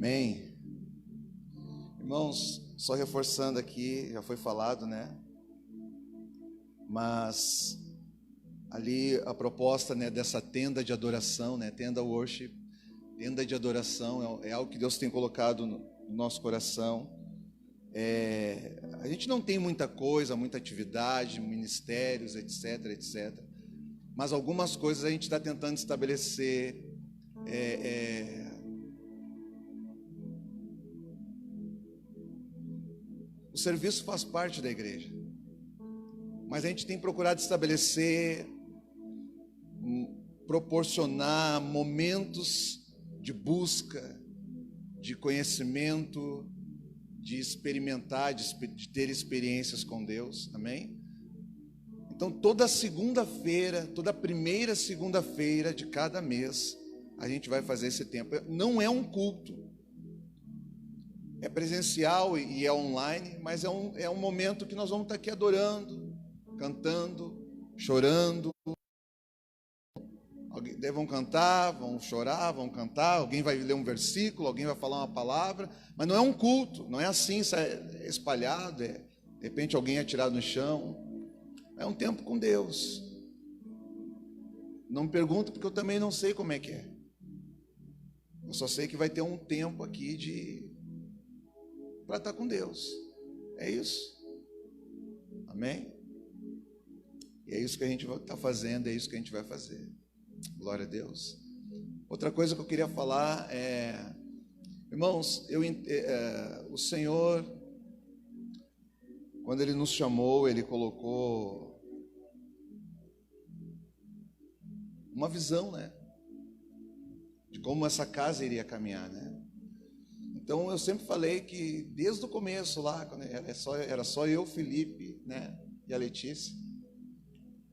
Amém. Irmãos, só reforçando aqui, já foi falado, né? Mas ali a proposta, né, dessa tenda de adoração, né, tenda worship, tenda de adoração é algo que Deus tem colocado no nosso coração. A gente não tem muita coisa, muita atividade, ministérios, etc, etc. Mas algumas coisas a gente está tentando estabelecer. O serviço faz parte da igreja, mas a gente tem procurado estabelecer, proporcionar momentos de busca, de conhecimento, de experimentar, de ter experiências com Deus, amém? Então toda segunda-feira, toda primeira segunda-feira de cada mês, a gente vai fazer esse tempo. Não é um culto, é presencial e é online, mas é um momento que nós vamos estar aqui adorando, cantando, chorando. Vão cantar, vão chorar, vão cantar, alguém vai ler um versículo, alguém vai falar uma palavra, mas não é um culto, não é assim, é espalhado, de repente alguém é tirado no chão. É um tempo com Deus. Não me pergunta, porque eu também não sei como é que é. Eu só sei que vai ter um tempo aqui para estar com Deus. É isso. Amém? E é isso que a gente está fazendo, é isso que a gente vai fazer. Glória a Deus. Outra coisa que eu queria falar irmãos, o Senhor, quando Ele nos chamou, Ele colocou uma visão, né, de como essa casa iria caminhar, né? Então eu sempre falei que desde o começo lá, quando era só eu, Felipe, né, e a Letícia,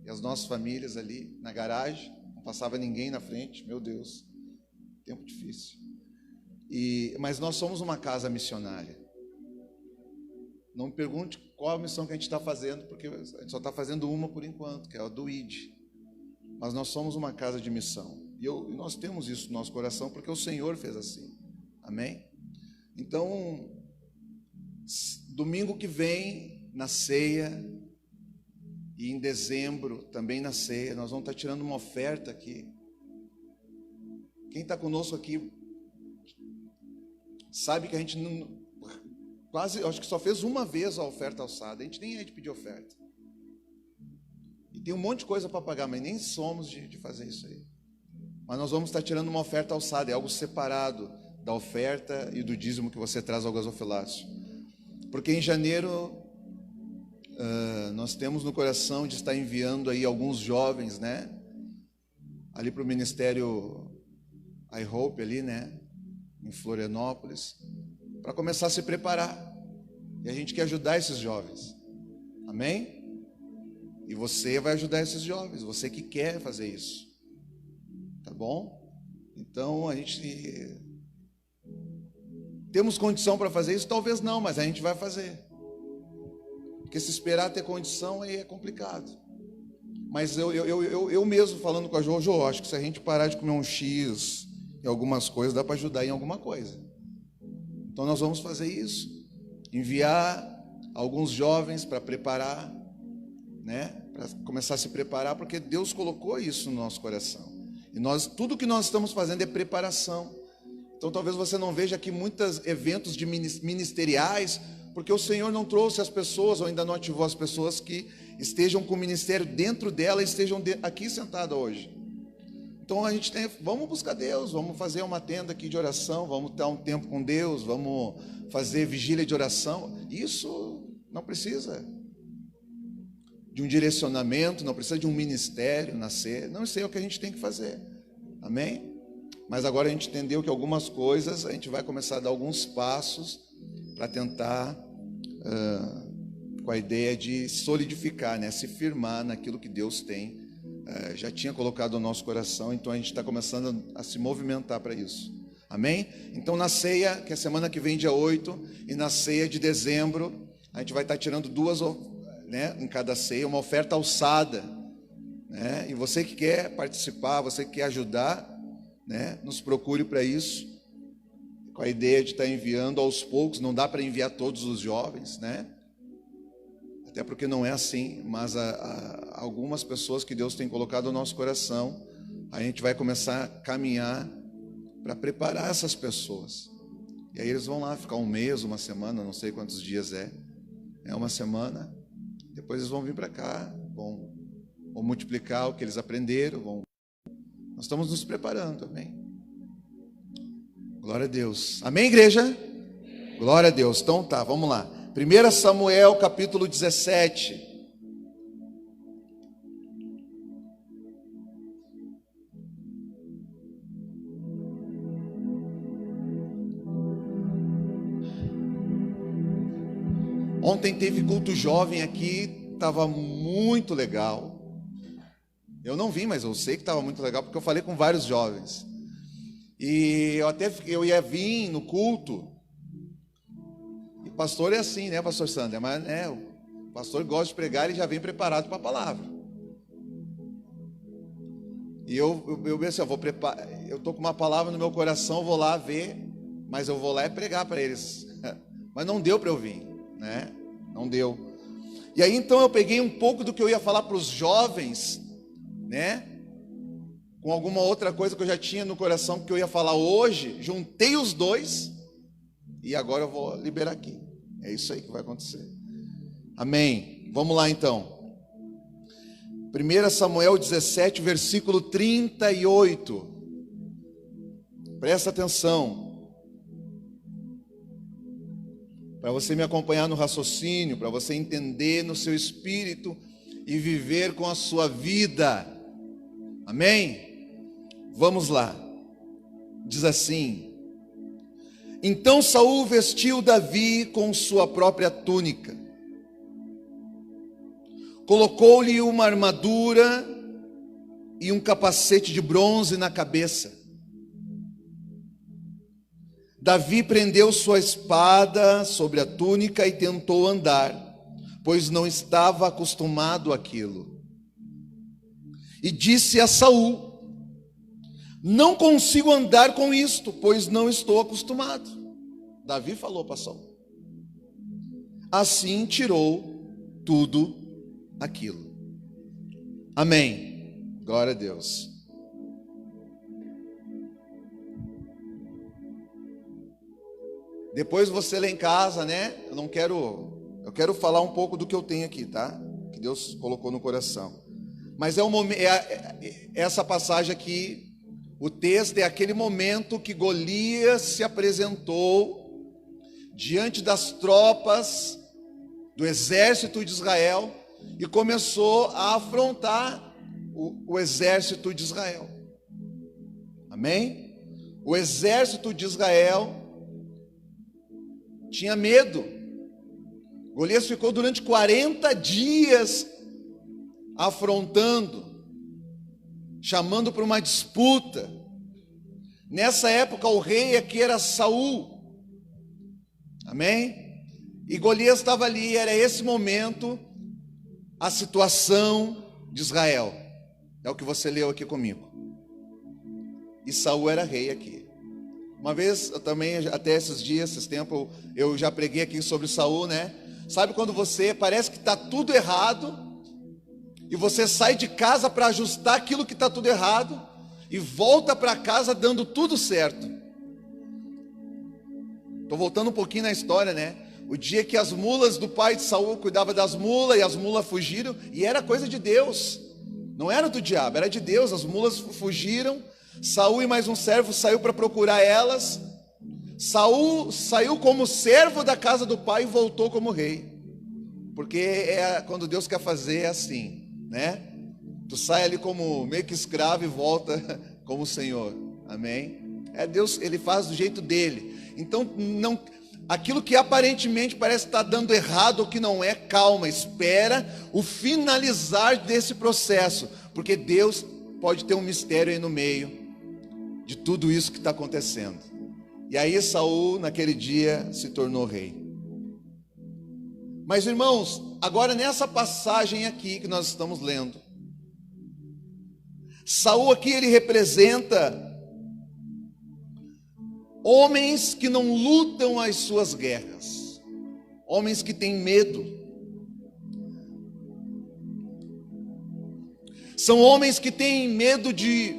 e as nossas famílias ali na garagem, não passava ninguém na frente, meu Deus, tempo difícil. Mas nós somos uma casa missionária. Não me pergunte qual a missão que a gente está fazendo, porque a gente só está fazendo uma por enquanto, que é a do ID. Mas nós somos uma casa de missão. E nós temos isso no nosso coração, porque o Senhor fez assim. Amém? Então, domingo que vem, na ceia, e em dezembro, também na ceia, nós vamos estar tirando uma oferta aqui. Quem está conosco aqui sabe que a gente acho que só fez uma vez a oferta alçada. A gente nem é de pedir oferta. E tem um monte de coisa para pagar, mas nem somos de fazer isso aí. Mas nós vamos estar tirando uma oferta alçada, é algo separado da oferta e do dízimo que você traz ao gasofilácio. Porque em janeiro nós temos no coração de estar enviando aí alguns jovens, né, ali para o ministério I Hope ali, né, em Florianópolis, para começar a se preparar. E a gente quer ajudar esses jovens. Amém? E você vai ajudar esses jovens, você que quer fazer isso. Tá bom? Então a gente temos condição para fazer isso? Talvez não, mas a gente vai fazer. Porque se esperar ter condição aí é complicado. Mas eu mesmo falando com a Jojo, acho que se a gente parar de comer um X e algumas coisas, dá para ajudar em alguma coisa. Então nós vamos fazer isso. Enviar alguns jovens para preparar, né? Para começar a se preparar, porque Deus colocou isso no nosso coração. E tudo que nós estamos fazendo é preparação. Então talvez você não veja aqui muitos eventos de ministeriais, porque o Senhor não trouxe as pessoas, ou ainda não ativou as pessoas que estejam com o ministério dentro dela e estejam aqui sentadas hoje. Então vamos buscar Deus, vamos fazer uma tenda aqui de oração, vamos ter um tempo com Deus, vamos fazer vigília de oração. Isso não precisa de um direcionamento, não precisa de um ministério nascer, não sei o que a gente tem que fazer. Amém? Mas agora a gente entendeu que algumas coisas, a gente vai começar a dar alguns passos para tentar, com a ideia de solidificar, né? Se firmar naquilo que Deus tem, já tinha colocado no nosso coração, então a gente está começando a se movimentar para isso. Amém? Então na ceia, que é semana que vem, dia 8, e na ceia de dezembro, a gente vai estar tirando duas, né, em cada ceia, uma oferta alçada, né? E você que quer participar, você que quer ajudar, né, nos procure para isso. com a ideia de estar enviando aos poucos. Não dá para enviar todos os jovens, né? Até porque não é assim, mas algumas pessoas que Deus tem colocado no nosso coração, a gente vai começar a caminhar para preparar essas pessoas. E aí eles vão lá ficar um mês, uma semana, não sei quantos dias é uma semana. Depois eles vão vir para cá, vão multiplicar o que eles aprenderam. Nós estamos nos preparando, amém? Glória a Deus. Amém, igreja? Glória a Deus. Então tá, vamos lá. 1 Samuel capítulo 17. Ontem teve culto jovem aqui, estava muito legal. Eu não vim, mas eu sei que estava muito legal, porque eu falei com vários jovens. E eu ia vir no culto. E pastor é assim, né, pastor Sandra? Mas o pastor gosta de pregar e já vem preparado para a palavra. E eu pensei, eu estou com uma palavra no meu coração, eu vou lá ver, mas eu vou lá pregar para eles. Mas não deu para eu vir, né? Não deu. E aí então eu peguei um pouco do que eu ia falar para os jovens, né? Com alguma outra coisa que eu já tinha no coração que eu ia falar hoje, juntei os dois e agora eu vou liberar aqui. É isso aí que vai acontecer. Amém. Vamos lá então. 1 Samuel 17, versículo 38. Presta atenção. Para você me acompanhar no raciocínio, para você entender no seu espírito e viver com a sua vida. Amém? Vamos lá. Diz assim: então Saul vestiu Davi com sua própria túnica, colocou-lhe uma armadura e um capacete de bronze na cabeça. Davi prendeu sua espada sobre a túnica e tentou andar, pois não estava acostumado àquilo. E disse a Saul: não consigo andar com isto, pois não estou acostumado. Davi falou para Saul. Assim tirou tudo aquilo. Amém. Glória a Deus. Depois você lá em casa, né? Eu quero falar um pouco do que eu tenho aqui, tá? Que Deus colocou no coração. Mas essa passagem aqui, o texto é aquele momento que Golias se apresentou diante das tropas do exército de Israel e começou a afrontar o exército de Israel. Amém? O exército de Israel tinha medo. Golias ficou durante 40 dias afrontando, chamando para uma disputa. Nessa época o rei aqui era Saul. Amém? E Golias estava ali, era esse momento, a situação de Israel. É o que você leu aqui comigo. E Saul era rei aqui. Uma vez, eu também, até esses dias, esses tempos, eu já preguei aqui sobre Saul, né? Sabe quando você parece que está tudo errado, e você sai de casa para ajustar aquilo que está tudo errado, e volta para casa dando tudo certo. Estou voltando um pouquinho na história, né? O dia que as mulas do pai de Saul cuidavam das mulas, e as mulas fugiram, e era coisa de Deus, não era do diabo, era de Deus. As mulas fugiram, Saul e mais um servo saiu para procurar elas. Saul saiu como servo da casa do pai e voltou como rei. Porque quando Deus quer fazer é assim, né? Tu sai ali como meio que escravo e volta como Senhor. Amém? É Deus, Ele faz do jeito dele. Então, aquilo que aparentemente parece estar dando errado ou que não é, calma, espera o finalizar desse processo. Porque Deus pode ter um mistério aí no meio de tudo isso que está acontecendo. E aí Saul naquele dia se tornou rei. Mas irmãos, agora nessa passagem aqui que nós estamos lendo, Saul aqui ele representa Homens que não lutam as suas guerras, homens que têm medo. São homens que têm medo de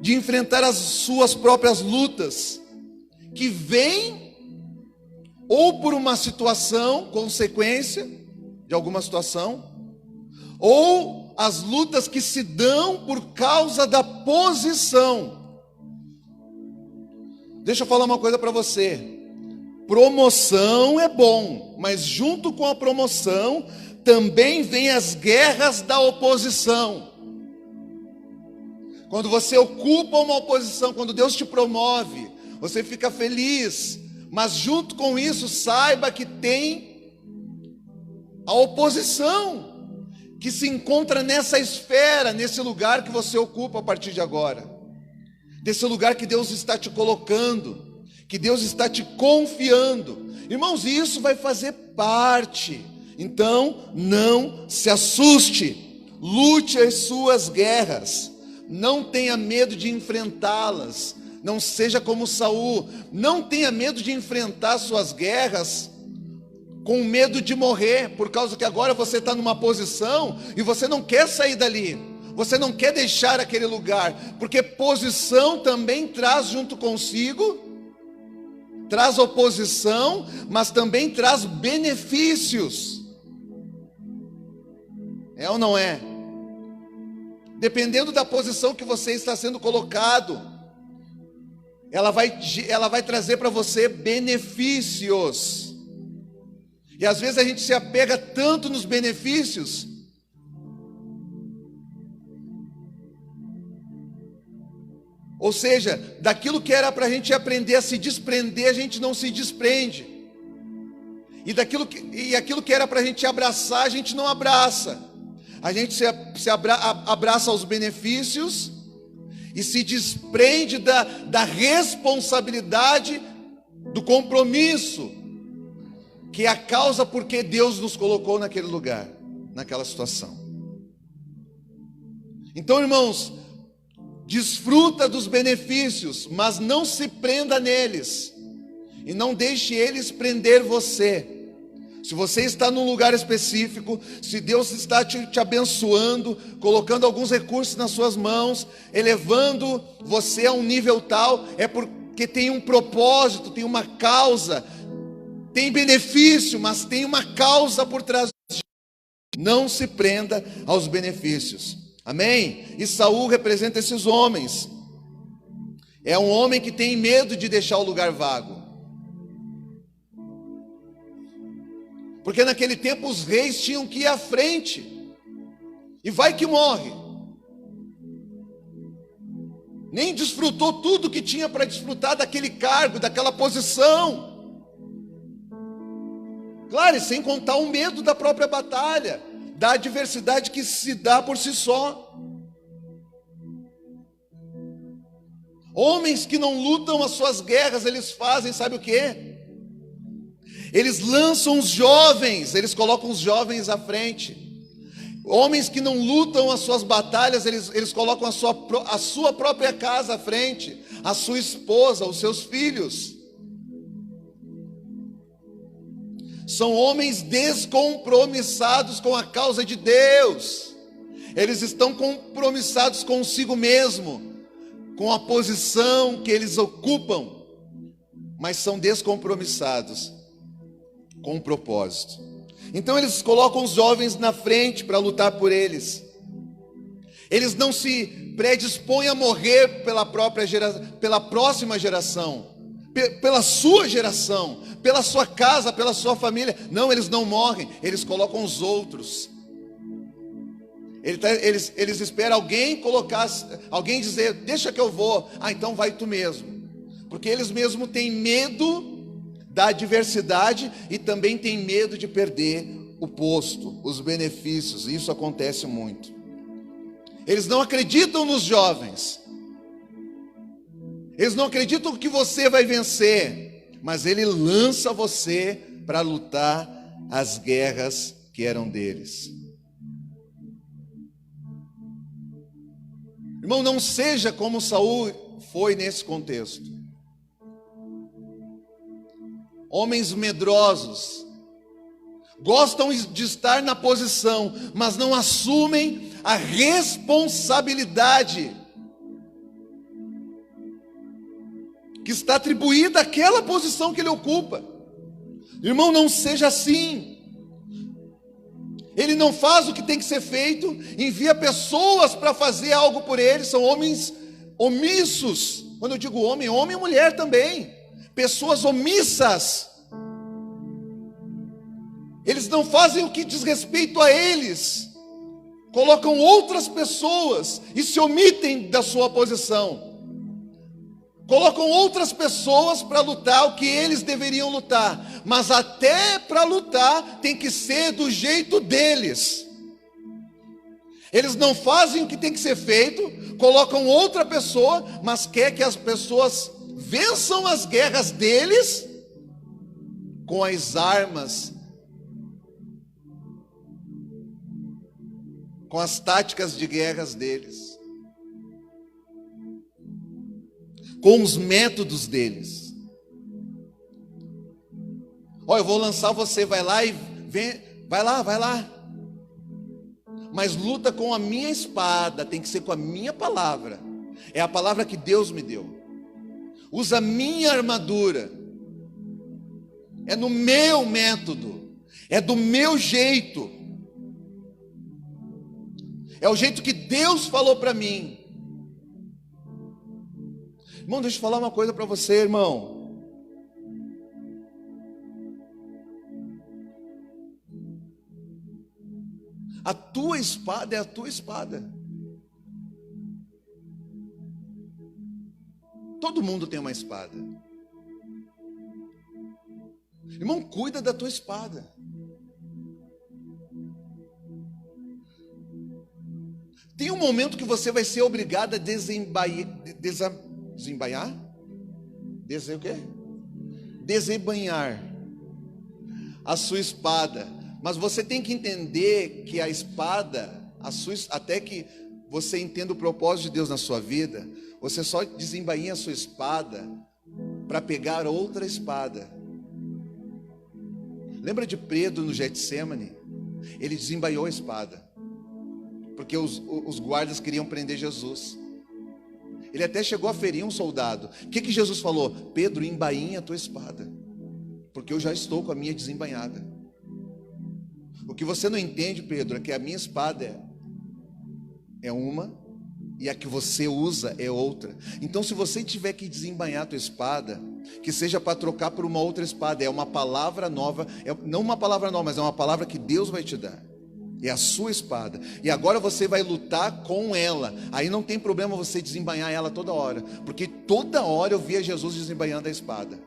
enfrentar as suas próprias lutas, que vêm ou por uma situação, consequência de alguma situação, ou as lutas que se dão por causa da posição. Deixa eu falar uma coisa para você. Promoção é bom, mas junto com a promoção também vem as guerras da oposição. Quando você ocupa uma oposição, quando Deus te promove, você fica feliz, mas junto com isso saiba que tem a oposição que se encontra nessa esfera, nesse lugar que você ocupa a partir de agora, desse lugar que Deus está te colocando, que Deus está te confiando. Irmãos, isso vai fazer parte. Então, não se assuste, lute as suas guerras, não tenha medo de enfrentá-las, não seja como Saul, não tenha medo de enfrentar suas guerras com medo de morrer, por causa que agora você está numa posição e você não quer sair dali, você não quer deixar aquele lugar, porque posição também traz junto consigo, traz oposição, mas também traz benefícios. É ou não é? Dependendo da posição que você está sendo colocado, ela vai trazer para você benefícios. E às vezes a gente se apega tanto nos benefícios, ou seja, daquilo que era para a gente aprender a se desprender, a gente não se desprende. E aquilo que era para a gente abraçar, a gente não abraça. A gente abraça aos benefícios e se desprende da responsabilidade, do compromisso, que é a causa por que Deus nos colocou naquele lugar, naquela situação. Então, irmãos, desfruta dos benefícios, mas não se prenda neles, e não deixe eles prender você. Se você está num lugar específico, se Deus está te abençoando, colocando alguns recursos nas suas mãos, elevando você a um nível tal, é porque tem um propósito, tem uma causa, tem benefício, mas tem uma causa por trás disso. Não se prenda aos benefícios. Amém? E Saul representa esses homens. É um homem que tem medo de deixar o lugar vago. Porque naquele tempo os reis tinham que ir à frente. E vai que morre. Nem desfrutou tudo que tinha para desfrutar daquele cargo, daquela posição. Claro, e sem contar o medo da própria batalha, da adversidade que se dá por si só. Homens que não lutam as suas guerras, eles fazem, sabe o quê? Eles lançam os jovens, eles colocam os jovens à frente. Homens que não lutam as suas batalhas, eles colocam a sua própria casa à frente, a sua esposa, os seus filhos. São homens descompromissados com a causa de Deus. Eles estão compromissados consigo mesmo, com a posição que eles ocupam, mas são descompromissados com um propósito. Então eles colocam os jovens na frente para lutar por eles. Eles não se predispõem a morrer pela próxima geração, pela sua geração, pela sua casa, pela sua família. Não, eles não morrem, eles colocam os outros. Eles esperam alguém dizer, deixa que eu vou. Ah, então vai tu mesmo. Porque eles mesmo têm medo da adversidade e também têm medo de perder o posto, os benefícios. Isso acontece muito. Eles não acreditam nos jovens. Eles não acreditam que você vai vencer, mas ele lança você para lutar as guerras que eram deles. Irmão, não seja como Saul foi nesse contexto. homens medrosos, gostam de estar na posição, mas não assumem a responsabilidade que está atribuída àquela posição que ele ocupa. Irmão, não seja assim. Ele não faz o que tem que ser feito, envia pessoas para fazer algo por ele, são homens omissos. Quando eu digo homem, homem e mulher também, pessoas omissas. Eles não fazem o que diz respeito a eles, colocam outras pessoas e se omitem da sua posição. Colocam outras pessoas para lutar o que eles deveriam lutar, mas até para lutar tem que ser do jeito deles. Eles não fazem o que tem que ser feito, colocam outra pessoa, mas quer que as pessoas vençam as guerras deles com as armas, com as táticas de guerras deles, com os métodos deles. Olha, eu vou lançar você, vai lá e vem, vai lá. Mas luta com a minha espada, tem que ser com a minha palavra. É a palavra que Deus me deu. Usa a minha armadura. É no meu método, é do meu jeito. É o jeito que Deus falou para mim. Irmão, deixa eu falar uma coisa para você, irmão. A tua espada é a tua espada. Todo mundo tem uma espada. Irmão, cuida da tua espada. Tem um momento que você vai ser obrigado a desembainhar a sua espada. Mas você tem que entender que a espada, até que você entenda o propósito de Deus na sua vida, você só desembainha a sua espada para pegar outra espada. Lembra de Pedro no Getsêmani? Ele desembaiou a espada, porque os guardas queriam prender Jesus. Ele até chegou a ferir um soldado. O que Jesus falou? Pedro, embainha a tua espada, porque eu já estou com a minha desembainhada. O que você não entende, Pedro, é que a minha espada é uma e a que você usa é outra. Então, se você tiver que desembainhar a tua espada, que seja para trocar por uma outra espada. É uma palavra nova, não uma palavra nova, mas é uma palavra que Deus vai te dar. É a sua espada. E agora você vai lutar com ela. Aí não tem problema você desembainhar ela toda hora, porque toda hora eu via Jesus desembainhando a espada.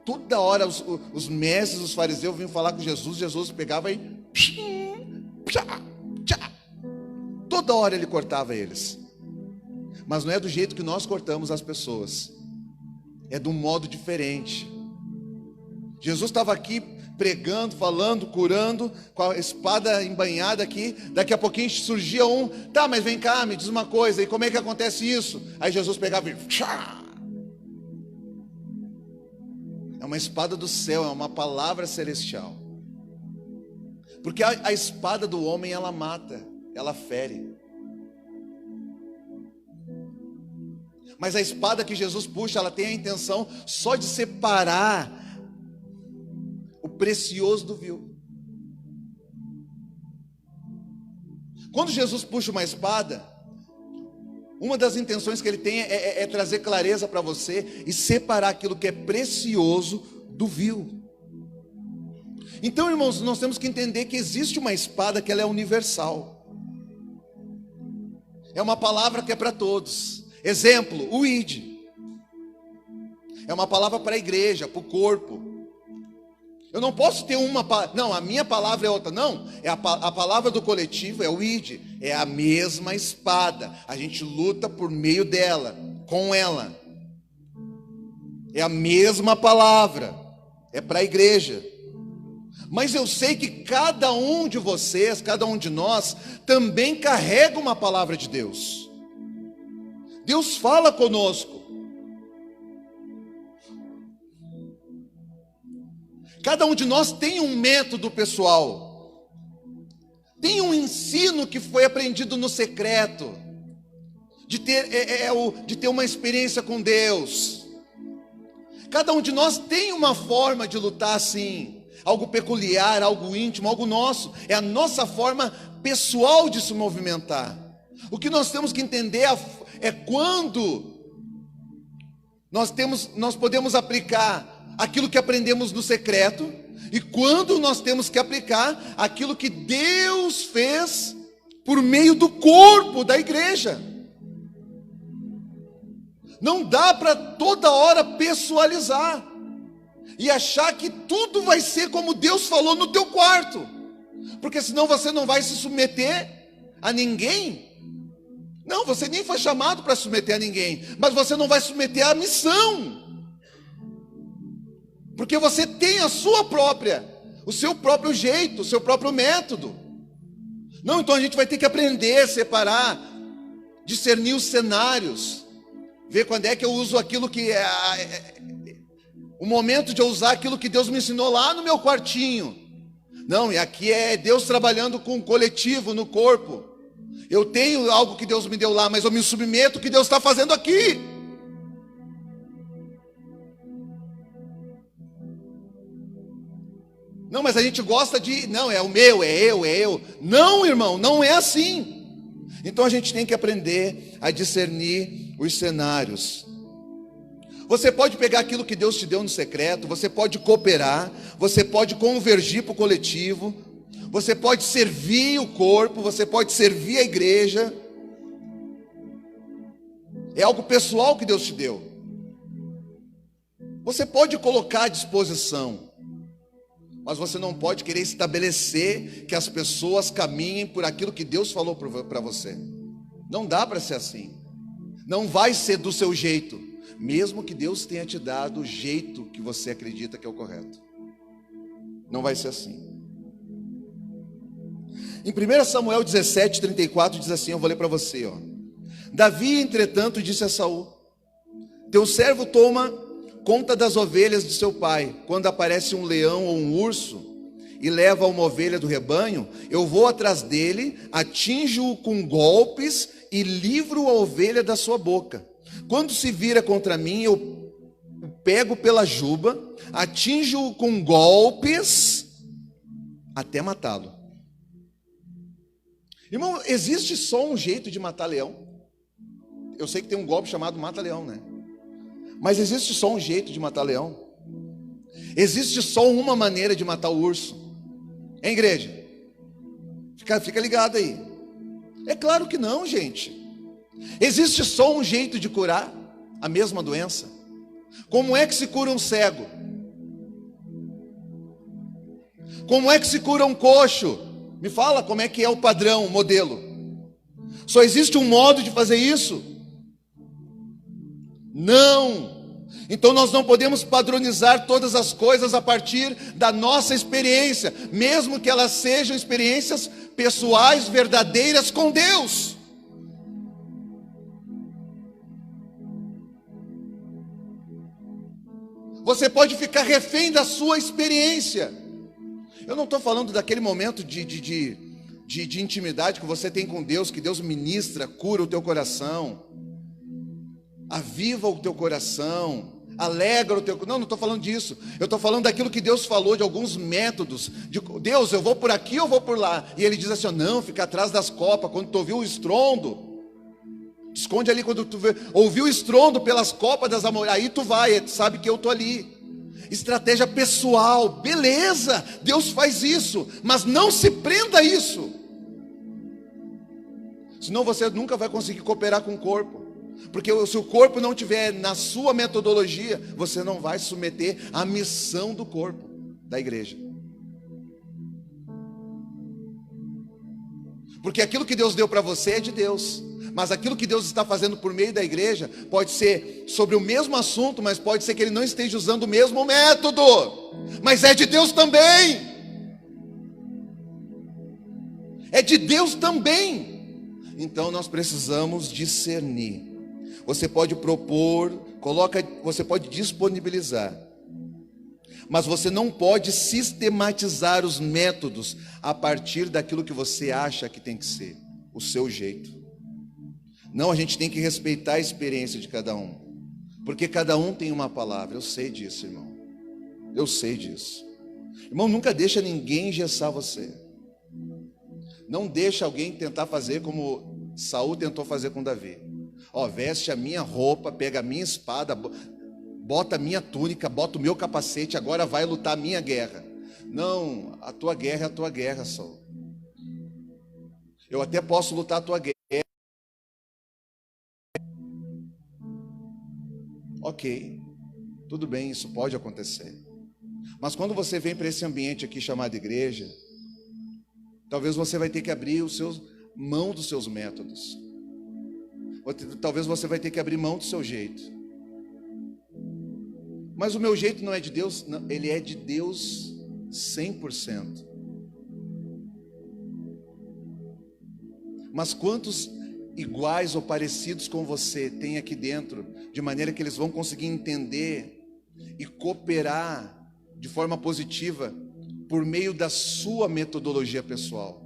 Toda hora os mestres, os fariseus vinham falar com Jesus. Jesus pegava e toda hora ele cortava eles. Mas não é do jeito que nós cortamos as pessoas, é de um modo diferente. Jesus estava aqui pregando, falando, curando, com a espada embainhada aqui. Daqui a pouquinho surgia um: tá, mas vem cá, me diz uma coisa, e como é que acontece isso? Aí Jesus pegava e é uma espada do céu, é uma palavra celestial. Porque a espada do homem, ela mata, ela fere. Mas a espada que Jesus puxa, ela tem a intenção só de separar o precioso do vil. Quando Jesus puxa uma espada, uma das intenções que ele tem é trazer clareza para você e separar aquilo que é precioso do vil. Então, irmãos, nós temos que entender que existe uma espada que ela é universal. É uma palavra que é para todos. Exemplo, o id. É uma palavra para a igreja, para o corpo. Eu não posso ter uma palavra, não, a minha palavra é outra. Não, é a palavra do coletivo, é o id. É a mesma espada. A gente luta por meio dela, com ela. É a mesma palavra. É para a igreja. Mas eu sei que cada um de vocês, cada um de nós, também carrega uma palavra de Deus. Deus fala conosco. Cada um de nós tem um método pessoal, tem um ensino que foi aprendido no secreto, de ter uma experiência com Deus. Cada um de nós tem uma forma de lutar assim, algo peculiar, algo íntimo, algo nosso. É a nossa forma pessoal de se movimentar. O que nós temos que entender é quando nós podemos aplicar aquilo que aprendemos no secreto e quando nós temos que aplicar aquilo que Deus fez por meio do corpo da igreja. Não dá para toda hora pessoalizar e achar que tudo vai ser como Deus falou no teu quarto, porque senão você não vai se submeter a ninguém. Não, você nem foi chamado para submeter a ninguém, mas você não vai submeter à missão, porque você tem o seu próprio jeito, o seu próprio método. Não, então a gente vai ter que aprender, separar, discernir os cenários, ver quando é que eu uso aquilo que o momento de eu usar aquilo que Deus me ensinou lá no meu quartinho. Não, e aqui é Deus trabalhando com o coletivo, no corpo. Eu tenho algo que Deus me deu lá, mas eu me submeto ao que Deus está fazendo aqui. Não, mas a gente gosta não, é o meu, é eu. Não, irmão, não é assim. Então a gente tem que aprender a discernir os cenários. Você pode pegar aquilo que Deus te deu no secreto, você pode cooperar, você pode convergir para o coletivo, você pode servir o corpo, você pode servir a igreja. É algo pessoal que Deus te deu. Você pode colocar à disposição, mas você não pode querer estabelecer que as pessoas caminhem por aquilo que Deus falou para você. Não dá para ser assim. Não vai ser do seu jeito, mesmo que Deus tenha te dado o jeito que você acredita que é o correto. Não vai ser assim. Em 1 Samuel 17:34 diz assim, eu vou ler para você, ó. Davi, entretanto, disse a Saul: teu servo toma conta das ovelhas de seu pai. Quando aparece um leão ou um urso e leva uma ovelha do rebanho, eu vou atrás dele, atinjo-o com golpes e livro a ovelha da sua boca. Quando se vira contra mim, eu o pego pela juba, atinjo-o com golpes até matá-lo. Irmão, existe só um jeito de matar leão? Eu sei que tem um golpe chamado mata-leão, né? Mas existe só um jeito de matar leão? Existe só uma maneira de matar o urso? Hein, igreja? Fica ligado aí. É claro que não, gente. Existe só um jeito de curar a mesma doença? Como é que se cura um cego? Como é que se cura um coxo? Me fala como é que é o padrão, o modelo. Só existe um modo de fazer isso? Não. Então nós não podemos padronizar todas as coisas a partir da nossa experiência, mesmo que elas sejam experiências pessoais, verdadeiras com Deus. Você pode ficar refém da sua experiência. Eu não estou falando daquele momento de intimidade que você tem com Deus, que Deus ministra, cura o teu coração, aviva o teu coração, alegra o teu... Não estou falando disso. Eu estou falando daquilo que Deus falou, de alguns métodos. Deus, eu vou por aqui ou vou por lá? E Ele diz assim, não, fica atrás das copas. Quando tu ouviu o estrondo, esconde ali. Quando tu ouviu o estrondo pelas copas das amoreiras, aí tu vai, tu sabe que eu estou ali. Estratégia pessoal, beleza, Deus faz isso, mas não se prenda a isso, senão você nunca vai conseguir cooperar com o corpo, porque se o corpo não tiver na sua metodologia, você não vai se submeter à missão do corpo, da igreja. Porque aquilo que Deus deu para você é de Deus, mas aquilo que Deus está fazendo por meio da igreja pode ser sobre o mesmo assunto, mas pode ser que Ele não esteja usando o mesmo método, mas é de Deus também. É de Deus também. Então nós precisamos discernir. Você pode propor, você pode disponibilizar, Mas você não pode sistematizar os métodos a partir daquilo que você acha que tem que ser, o seu jeito. Não, a gente tem que respeitar a experiência de cada um, porque cada um tem uma palavra. Eu sei disso, irmão. Eu sei disso. Irmão, nunca deixa ninguém engessar você. Não deixa alguém tentar fazer como Saul tentou fazer com Davi. Ó, veste a minha roupa, pega a minha espada, bota a minha túnica, bota o meu capacete, agora vai lutar a minha guerra. Não, a tua guerra é a tua guerra, Saul. Eu até posso lutar a tua guerra. Ok, tudo bem, isso pode acontecer. Mas quando você vem para esse ambiente aqui chamado igreja, talvez você vai ter que abrir mão dos seus métodos. Talvez você vai ter que abrir mão do seu jeito. Mas o meu jeito não é de Deus, não, ele é de Deus 100%. Mas quantos iguais ou parecidos com você tem aqui dentro, de maneira que eles vão conseguir entender e cooperar de forma positiva por meio da sua metodologia pessoal?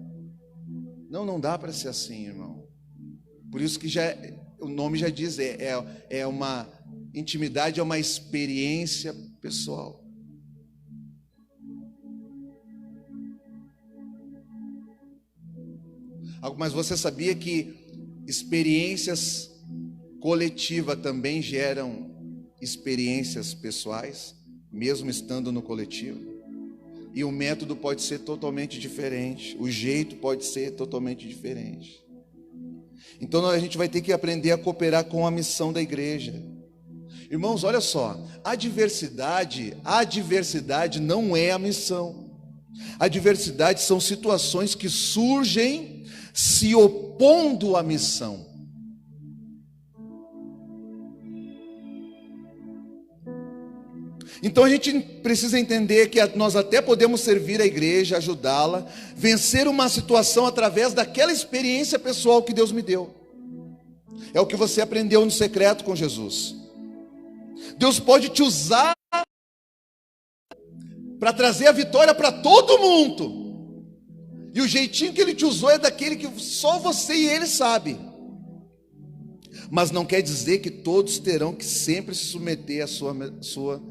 Não dá para ser assim, irmão. Por isso que o nome já diz, é uma intimidade, é uma experiência pessoal. Mas você sabia que experiências coletivas também geram experiências pessoais, mesmo estando no coletivo? E o método pode ser totalmente diferente, o jeito pode ser totalmente diferente. Então a gente vai ter que aprender a cooperar com a missão da igreja. Irmãos, olha só, a diversidade não é a missão. A diversidade são situações que surgem se opondo à missão. Então a gente precisa entender que nós até podemos servir a igreja, ajudá-la, vencer uma situação através daquela experiência pessoal que Deus me deu. É o que você aprendeu no secreto com Jesus. Deus pode te usar para trazer a vitória para todo mundo. E o jeitinho que Ele te usou é daquele que só você e Ele sabe. Mas não quer dizer que todos terão que sempre se submeter à sua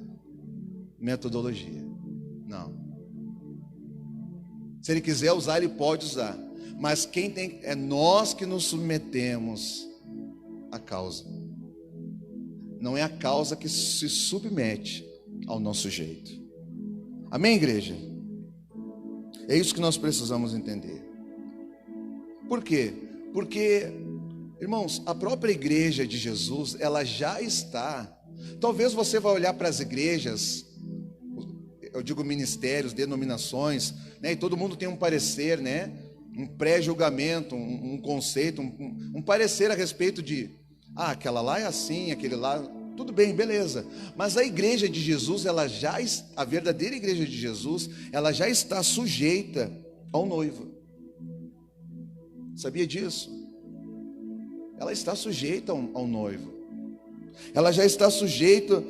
metodologia. Não. Se Ele quiser usar, Ele pode usar. Mas quem tem é nós que nos submetemos à causa. Não é a causa que se submete ao nosso jeito. Amém, igreja? É isso que nós precisamos entender. Por quê? Porque, irmãos, a própria igreja de Jesus, ela já está. Talvez você vá olhar para as igrejas, eu digo ministérios, denominações, né? E todo mundo tem um parecer, né? Um pré-julgamento, um conceito, um parecer a respeito de, aquela lá é assim, aquele lá, tudo bem, beleza. Mas a igreja de Jesus, a verdadeira igreja de Jesus, ela já está sujeita ao noivo. Sabia disso? Ela está sujeita ao noivo. Ela já está sujeita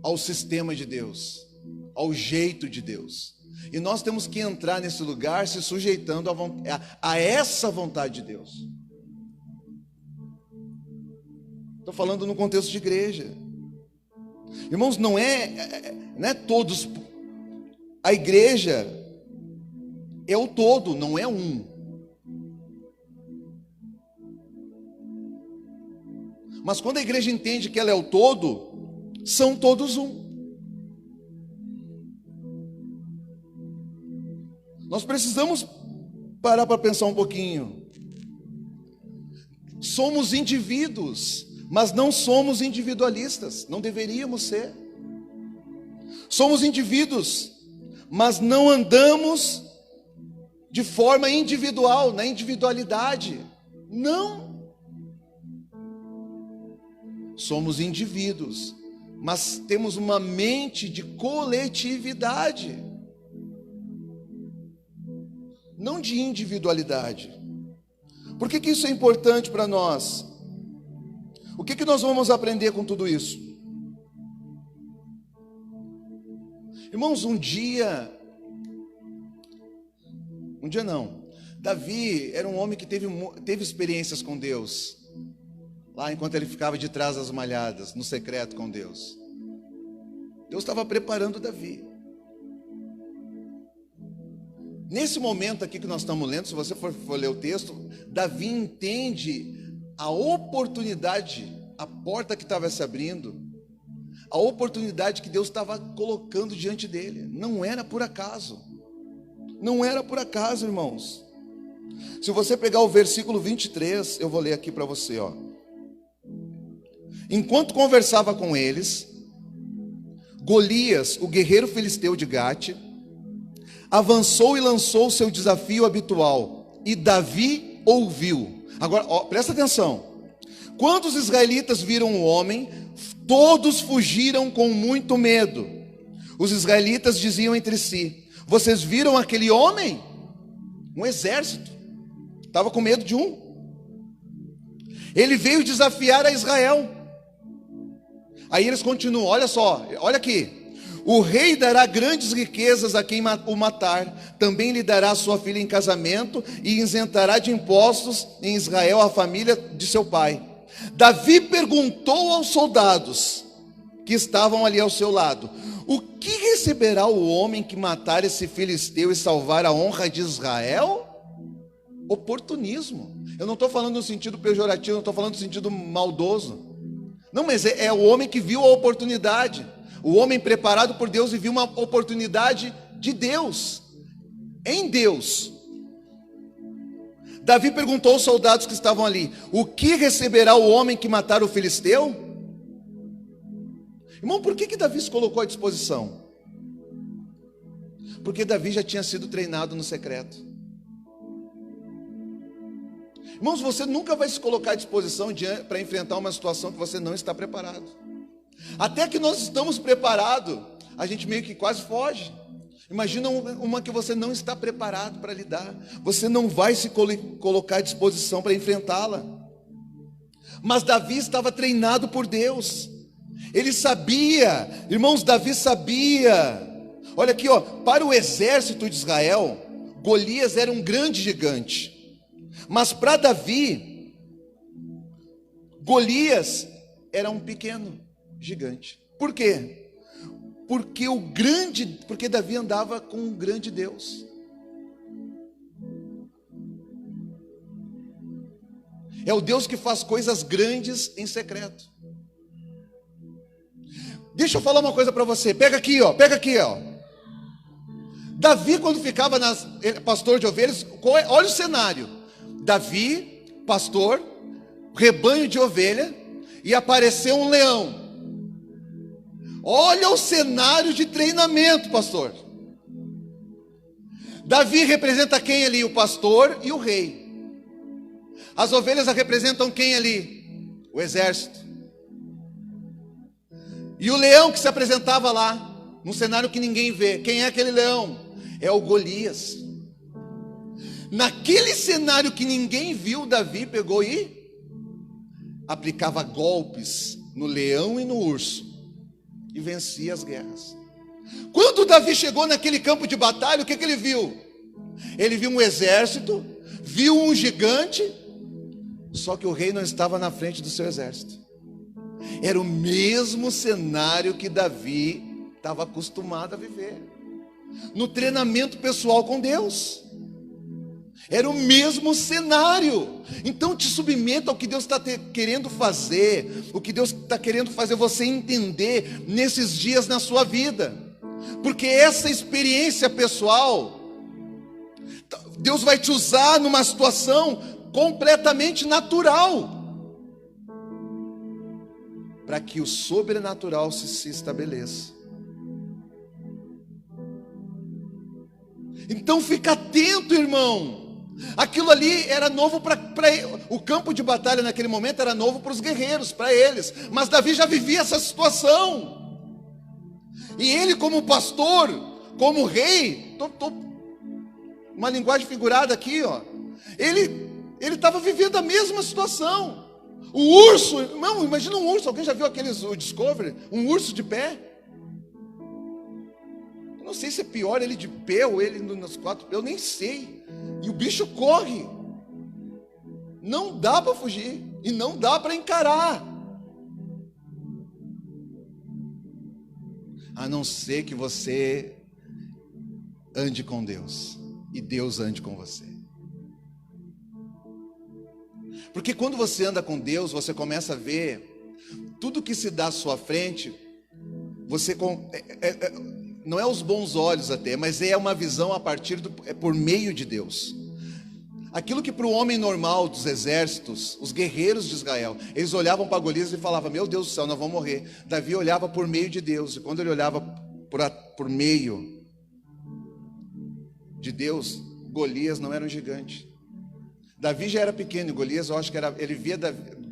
ao sistema de Deus, ao jeito de Deus. E nós temos que entrar nesse lugar se sujeitando a essa vontade de Deus. Estou falando no contexto de igreja. Irmãos, não é todos. A igreja é o todo, não é um. Mas quando a igreja entende que ela é o todo, são todos um. Nós precisamos parar para pensar um pouquinho. Somos indivíduos, mas não somos individualistas, não deveríamos ser. Somos indivíduos, mas não andamos de forma individual, na individualidade. Não. Somos indivíduos, mas temos uma mente de coletividade, não de individualidade. Por que isso é importante para nós? O que nós vamos aprender com tudo isso? Irmãos, um dia não, Davi era um homem que teve experiências com Deus, lá enquanto ele ficava de trás das malhadas, no secreto com Deus. Deus estava preparando Davi. Nesse momento aqui que nós estamos lendo, se você for ler o texto, Davi entende a oportunidade, a porta que estava se abrindo, a oportunidade que Deus estava colocando diante dele. Não era por acaso. Não era por acaso, irmãos. Se você pegar o versículo 23, eu vou ler aqui para você, ó. Enquanto conversava com eles, Golias, o guerreiro filisteu de Gate, avançou e lançou o seu desafio habitual, e Davi ouviu. Agora, ó, presta atenção. Quando os israelitas viram o homem, todos fugiram com muito medo. Os israelitas diziam entre si: vocês viram aquele homem? Um exército. Estava com medo de um. Ele veio desafiar a Israel. Aí eles continuam, olha só, olha aqui. O rei dará grandes riquezas a quem o matar, também lhe dará sua filha em casamento e isentará de impostos em Israel a família de seu pai. Davi perguntou aos soldados que estavam ali ao seu lado: o que receberá o homem que matar esse filisteu e salvar a honra de Israel? Oportunismo. Eu não estou falando no sentido pejorativo, não estou falando no sentido maldoso. Não, mas é o homem que viu a oportunidade. O homem preparado por Deus e viu uma oportunidade de Deus, em Deus. Davi perguntou aos soldados que estavam ali: o que receberá o homem que matar o filisteu? Irmão, por que Davi se colocou à disposição? Porque Davi já tinha sido treinado no secreto. Irmãos, você nunca vai se colocar à disposição para enfrentar uma situação que você não está preparado. Até que nós estamos preparados, a gente meio que quase foge. Imagina uma que você não está preparado para lidar. Você não vai se colocar à disposição para enfrentá-la. Mas Davi estava treinado por Deus. Ele sabia, irmãos, Davi sabia. Olha aqui, ó, para o exército de Israel, Golias era um grande gigante. Mas para Davi, Golias era um pequeno gigante. Por quê? Porque Davi andava com um grande Deus. É o Deus que faz coisas grandes em secreto. Deixa eu falar uma coisa para você. Pega aqui, ó. Davi, quando ficava pastor de ovelhas, olha o cenário. Davi, pastor, rebanho de ovelha, e apareceu um leão. Olha o cenário de treinamento, pastor. Davi representa quem ali? O pastor e o rei. As ovelhas representam quem ali? O exército. E o leão que se apresentava lá, num cenário que ninguém vê. Quem é aquele leão? É o Golias. Naquele cenário que ninguém viu, Davi pegou e aplicava golpes no leão e no urso e vencia as guerras. Quando Davi chegou naquele campo de batalha, o que ele viu? Ele viu um exército, viu um gigante, só que o rei não estava na frente do seu exército. Era o mesmo cenário que Davi estava acostumado a viver, no treinamento pessoal com Deus. Era o mesmo cenário. Então te submeta ao que Deus está querendo fazer. O que Deus está querendo fazer você entender nesses dias na sua vida. Porque essa experiência pessoal, Deus vai te usar numa situação completamente natural, para que o sobrenatural se estabeleça. Então fica atento, irmão. Aquilo ali era novo para o campo de batalha naquele momento era novo para os guerreiros, para eles. Mas Davi já vivia essa situação. E ele, como pastor, como rei, uma linguagem figurada aqui, ó. Ele estava vivendo a mesma situação. O urso, irmão, imagina um urso. Alguém já viu o Discovery? Um urso de pé? sei se é pior ele de pé ou ele nos quatro pés, eu nem sei. E o bicho corre. Não dá para fugir e não dá para encarar. A não ser que você ande com Deus e Deus ande com você. Porque quando você anda com Deus, você começa a ver tudo que se dá à sua frente. Você não é os bons olhos até, mas é uma visão a partir por meio de Deus. Aquilo que para o homem normal dos exércitos, os guerreiros de Israel, eles olhavam para Golias e falavam: meu Deus do céu, nós vamos morrer. Davi olhava por meio de Deus, e quando ele olhava por meio de Deus, Golias não era um gigante. Davi já era pequeno, e Golias, eu acho que ele via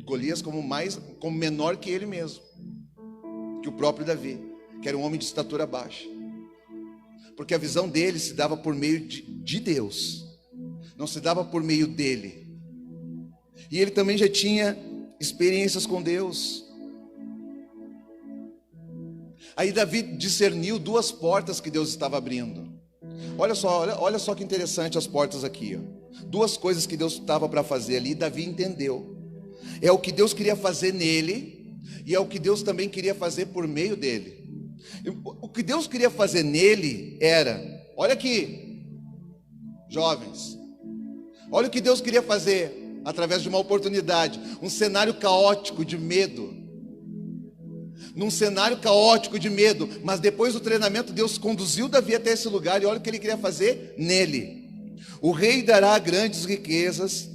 Golias como menor que ele mesmo, que o próprio Davi, que era um homem de estatura baixa, porque a visão dele se dava por meio de Deus, não se dava por meio dele. E ele também já tinha experiências com Deus. Aí Davi discerniu duas portas que Deus estava abrindo. Olha só que interessante as portas aqui, ó. Duas coisas que Deus estava para fazer ali, Davi entendeu. É o que Deus queria fazer nele, e é o que Deus também queria fazer por meio dele. O que Deus queria fazer nele era, olha aqui, jovens, olha o que Deus queria fazer através de uma oportunidade, um cenário caótico de medo. Num cenário caótico de medo, mas depois do treinamento, Deus conduziu Davi até esse lugar, e olha o que ele queria fazer nele. O rei dará grandes riquezas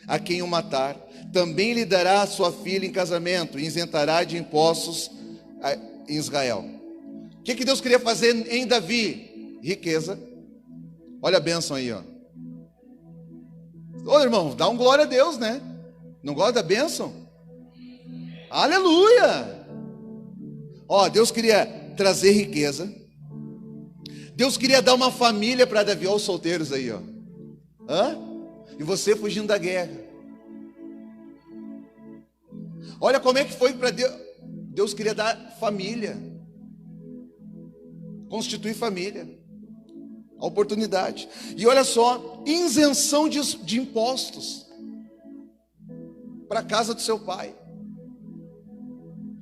a quem o matar, também lhe dará a sua filha em casamento, e isentará de impostos em Israel. O que Deus queria fazer em Davi? Riqueza. Olha a bênção aí, ó. Ô irmão, dá um glória a Deus, né? Não gosta da bênção? Aleluia! Ó, Deus queria trazer riqueza. Deus queria dar uma família para Davi. Olha os solteiros aí, ó. E você fugindo da guerra. Olha como é que foi para Deus. Deus queria dar família, constituir família, a oportunidade. E olha só, isenção de impostos para a casa do seu pai,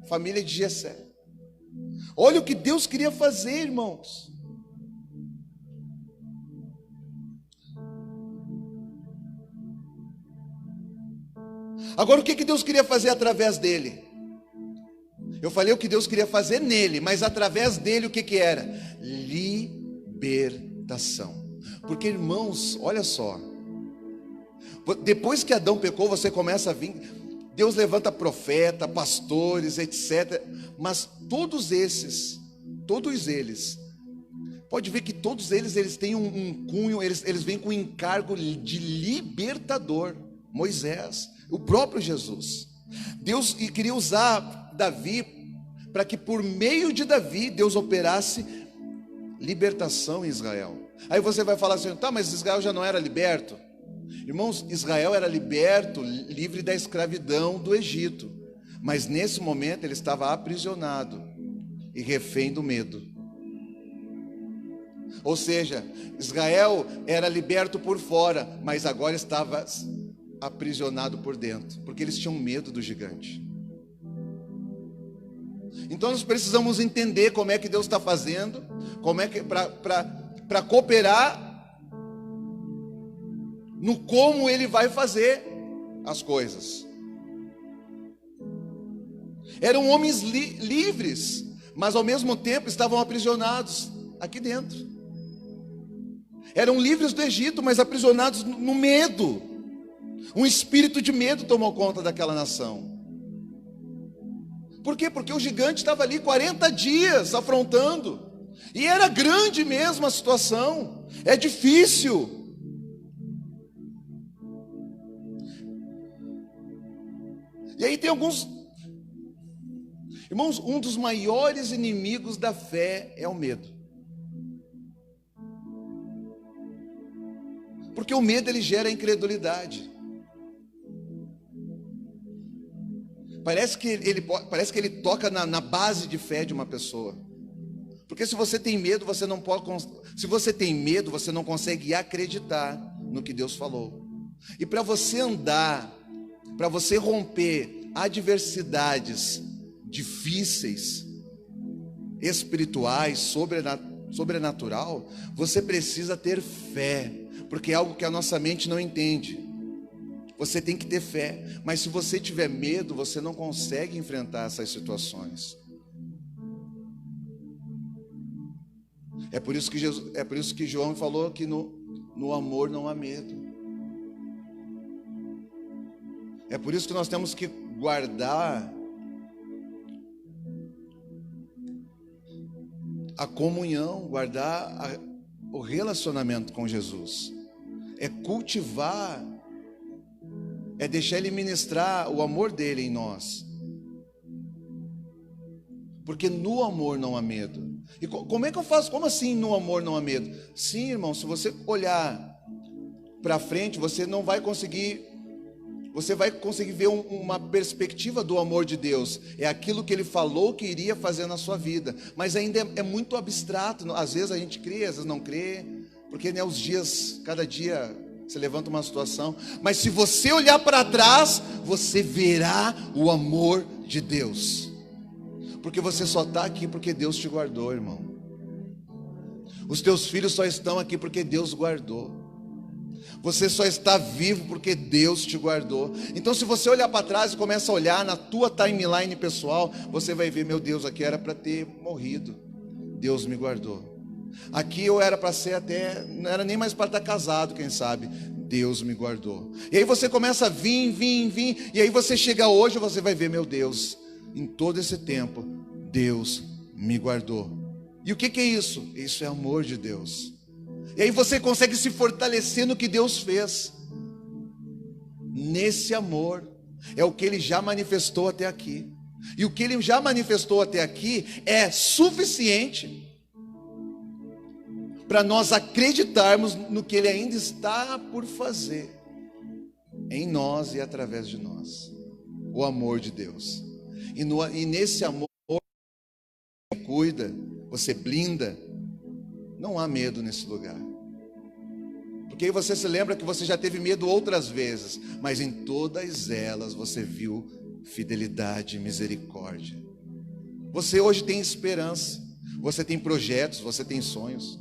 família de Jessé. Olha o que Deus queria fazer, irmãos. Agora, o que Deus queria fazer através dele? Eu falei o que Deus queria fazer nele, mas através dele o que era? Libertação. Porque, irmãos, olha só, depois que Adão pecou, você começa a vir, Deus levanta profeta, pastores, etc. Mas todos eles, pode ver que todos eles têm um cunho, eles vêm com um encargo de libertador. Moisés, o próprio Jesus. Deus queria usar Davi para que por meio de Davi Deus operasse libertação em Israel. Aí você vai falar assim: tá, mas Israel já não era liberto? Irmãos, Israel era liberto, livre da escravidão do Egito, mas nesse momento ele estava aprisionado e refém do medo. Ou seja, Israel era liberto por fora, mas agora estava aprisionado por dentro, porque eles tinham medo do gigante. Então nós precisamos entender como é que Deus está fazendo, como é que para cooperar no como Ele vai fazer as coisas. Eram homens livres, mas ao mesmo tempo estavam aprisionados aqui dentro. Eram livres do Egito, mas aprisionados no medo. Um espírito de medo tomou conta daquela nação. Por quê? Porque o gigante estava ali 40 dias afrontando. E era grande mesmo a situação. É difícil. E aí tem alguns... Irmãos, um dos maiores inimigos da fé é o medo. Porque o medo ele gera incredulidade. Parece que ele toca na base de fé de uma pessoa. Porque se você tem medo, você não pode. Se você tem medo, você não consegue acreditar no que Deus falou. E para você andar, para você romper adversidades difíceis, espirituais, sobrenatural, você precisa ter fé, porque é algo que a nossa mente não entende. Você tem que ter fé, mas se você tiver medo, você não consegue enfrentar essas situações. É por isso que João falou que no amor não há medo. É por isso que nós temos que guardar a comunhão, guardar o relacionamento com Jesus. É cultivar, é deixar Ele ministrar o amor dele em nós. Porque no amor não há medo. E como é que eu faço? Como assim no amor não há medo? Sim, irmão, se você olhar para frente, você vai conseguir ver uma perspectiva do amor de Deus. É aquilo que Ele falou que iria fazer na sua vida. Mas ainda é muito abstrato. Às vezes a gente crê, às vezes não crê. Porque os dias, cada dia você levanta uma situação. Mas se você olhar para trás, você verá o amor de Deus. Porque você só está aqui porque Deus te guardou, irmão. Os teus filhos só estão aqui porque Deus guardou. Você só está vivo porque Deus te guardou. Então se você olhar para trás e começa a olhar na tua timeline pessoal, você vai ver, meu Deus, aqui era para ter morrido, Deus me guardou. Aqui eu era para ser até, não era nem mais para estar casado, quem sabe, Deus me guardou. E aí você começa a vir, e aí você chega hoje, você vai ver, meu Deus, em todo esse tempo, Deus me guardou. E o que é isso? Isso é amor de Deus. E aí você consegue se fortalecer no que Deus fez. Nesse amor, é o que Ele já manifestou até aqui. E o que Ele já manifestou até aqui é suficiente para nós acreditarmos no que Ele ainda está por fazer em nós e através de nós. O amor de Deus. E nesse amor, você cuida, você blinda. Não há medo nesse lugar. Porque aí você se lembra que você já teve medo outras vezes, mas em todas elas você viu fidelidade e misericórdia. Você hoje tem esperança, você tem projetos, você tem sonhos,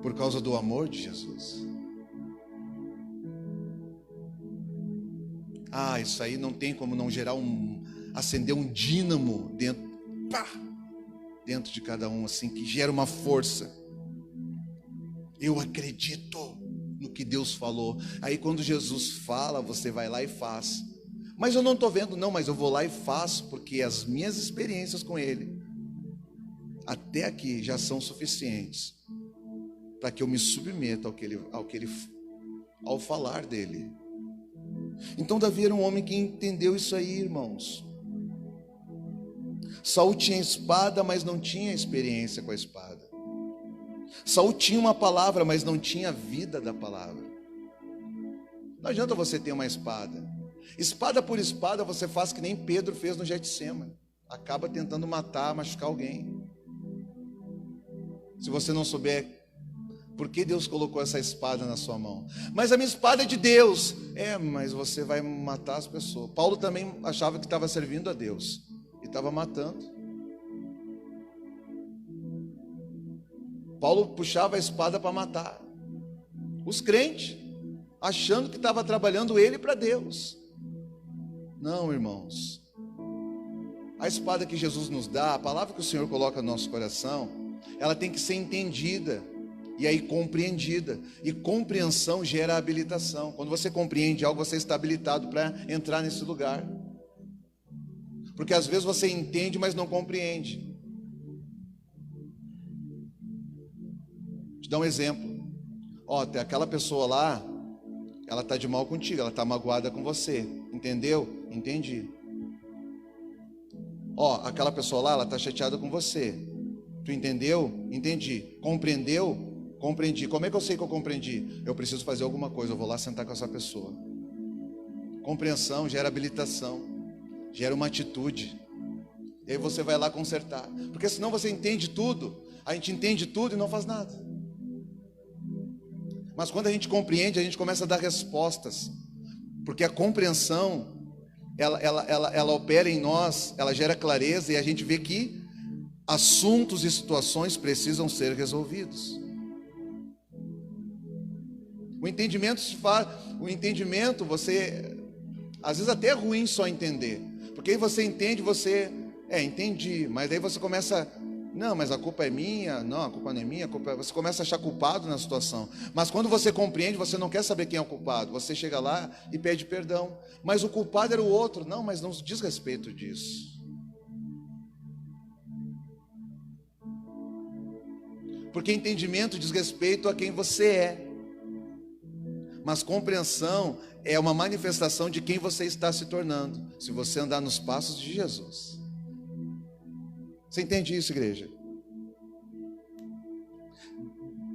por causa do amor de Jesus. Isso aí não tem como não gerar acender um dínamo dentro de cada um, assim, que gera uma força. Eu acredito no que Deus falou. Aí quando Jesus fala, você vai lá e faz. Mas eu não estou vendo, não, mas eu vou lá e faço, porque as minhas experiências com Ele, até aqui, já são suficientes para que eu me submeta ao falar dele. Então Davi era um homem que entendeu isso aí, irmãos. Saul tinha espada, mas não tinha experiência com a espada. Saul tinha uma palavra, mas não tinha a vida da palavra. Não adianta você ter uma espada. Espada por espada você faz que nem Pedro fez no Getsêmani. Acaba tentando machucar alguém. Se você não souber por que Deus colocou essa espada na sua mão. Mas a minha espada é de Deus. Mas você vai matar as pessoas. Paulo também achava que estava servindo a Deus e estava matando. Paulo puxava a espada para matar os crentes, achando que estava trabalhando ele para Deus. Não, irmãos. A espada que Jesus nos dá, a palavra que o Senhor coloca no nosso coração, ela tem que ser entendida e aí compreendida. E compreensão gera habilitação. Quando você compreende algo, você está habilitado para entrar nesse lugar. Porque às vezes você entende, mas não compreende. Vou te dar um exemplo. Tem aquela pessoa lá, ela está de mal contigo, ela está magoada com você. Entendeu? Entendi. Aquela pessoa lá, ela está chateada com você. Tu entendeu? Entendi. Compreendeu? Compreendi. Como é que eu sei que eu compreendi? Eu preciso fazer alguma coisa, eu vou lá sentar com essa pessoa. Compreensão gera habilitação, gera uma atitude. E aí você vai lá consertar. Porque senão você entende tudo, a gente entende tudo e não faz nada. Mas quando a gente compreende, a gente começa a dar respostas. Porque a compreensão, ela opera em nós, ela gera clareza e a gente vê que assuntos e situações precisam ser resolvidos. O entendimento, você, às vezes até é ruim só entender. Porque aí você entende, entendi, mas daí você começa, não, mas a culpa é minha, não, a culpa não é minha, você começa a achar culpado na situação. Mas quando você compreende, você não quer saber quem é o culpado, você chega lá e pede perdão. Mas o culpado era o outro, não, mas não diz respeito disso. Porque entendimento diz respeito a quem você é. Mas compreensão é uma manifestação de quem você está se tornando, se você andar nos passos de Jesus. Você entende isso, igreja?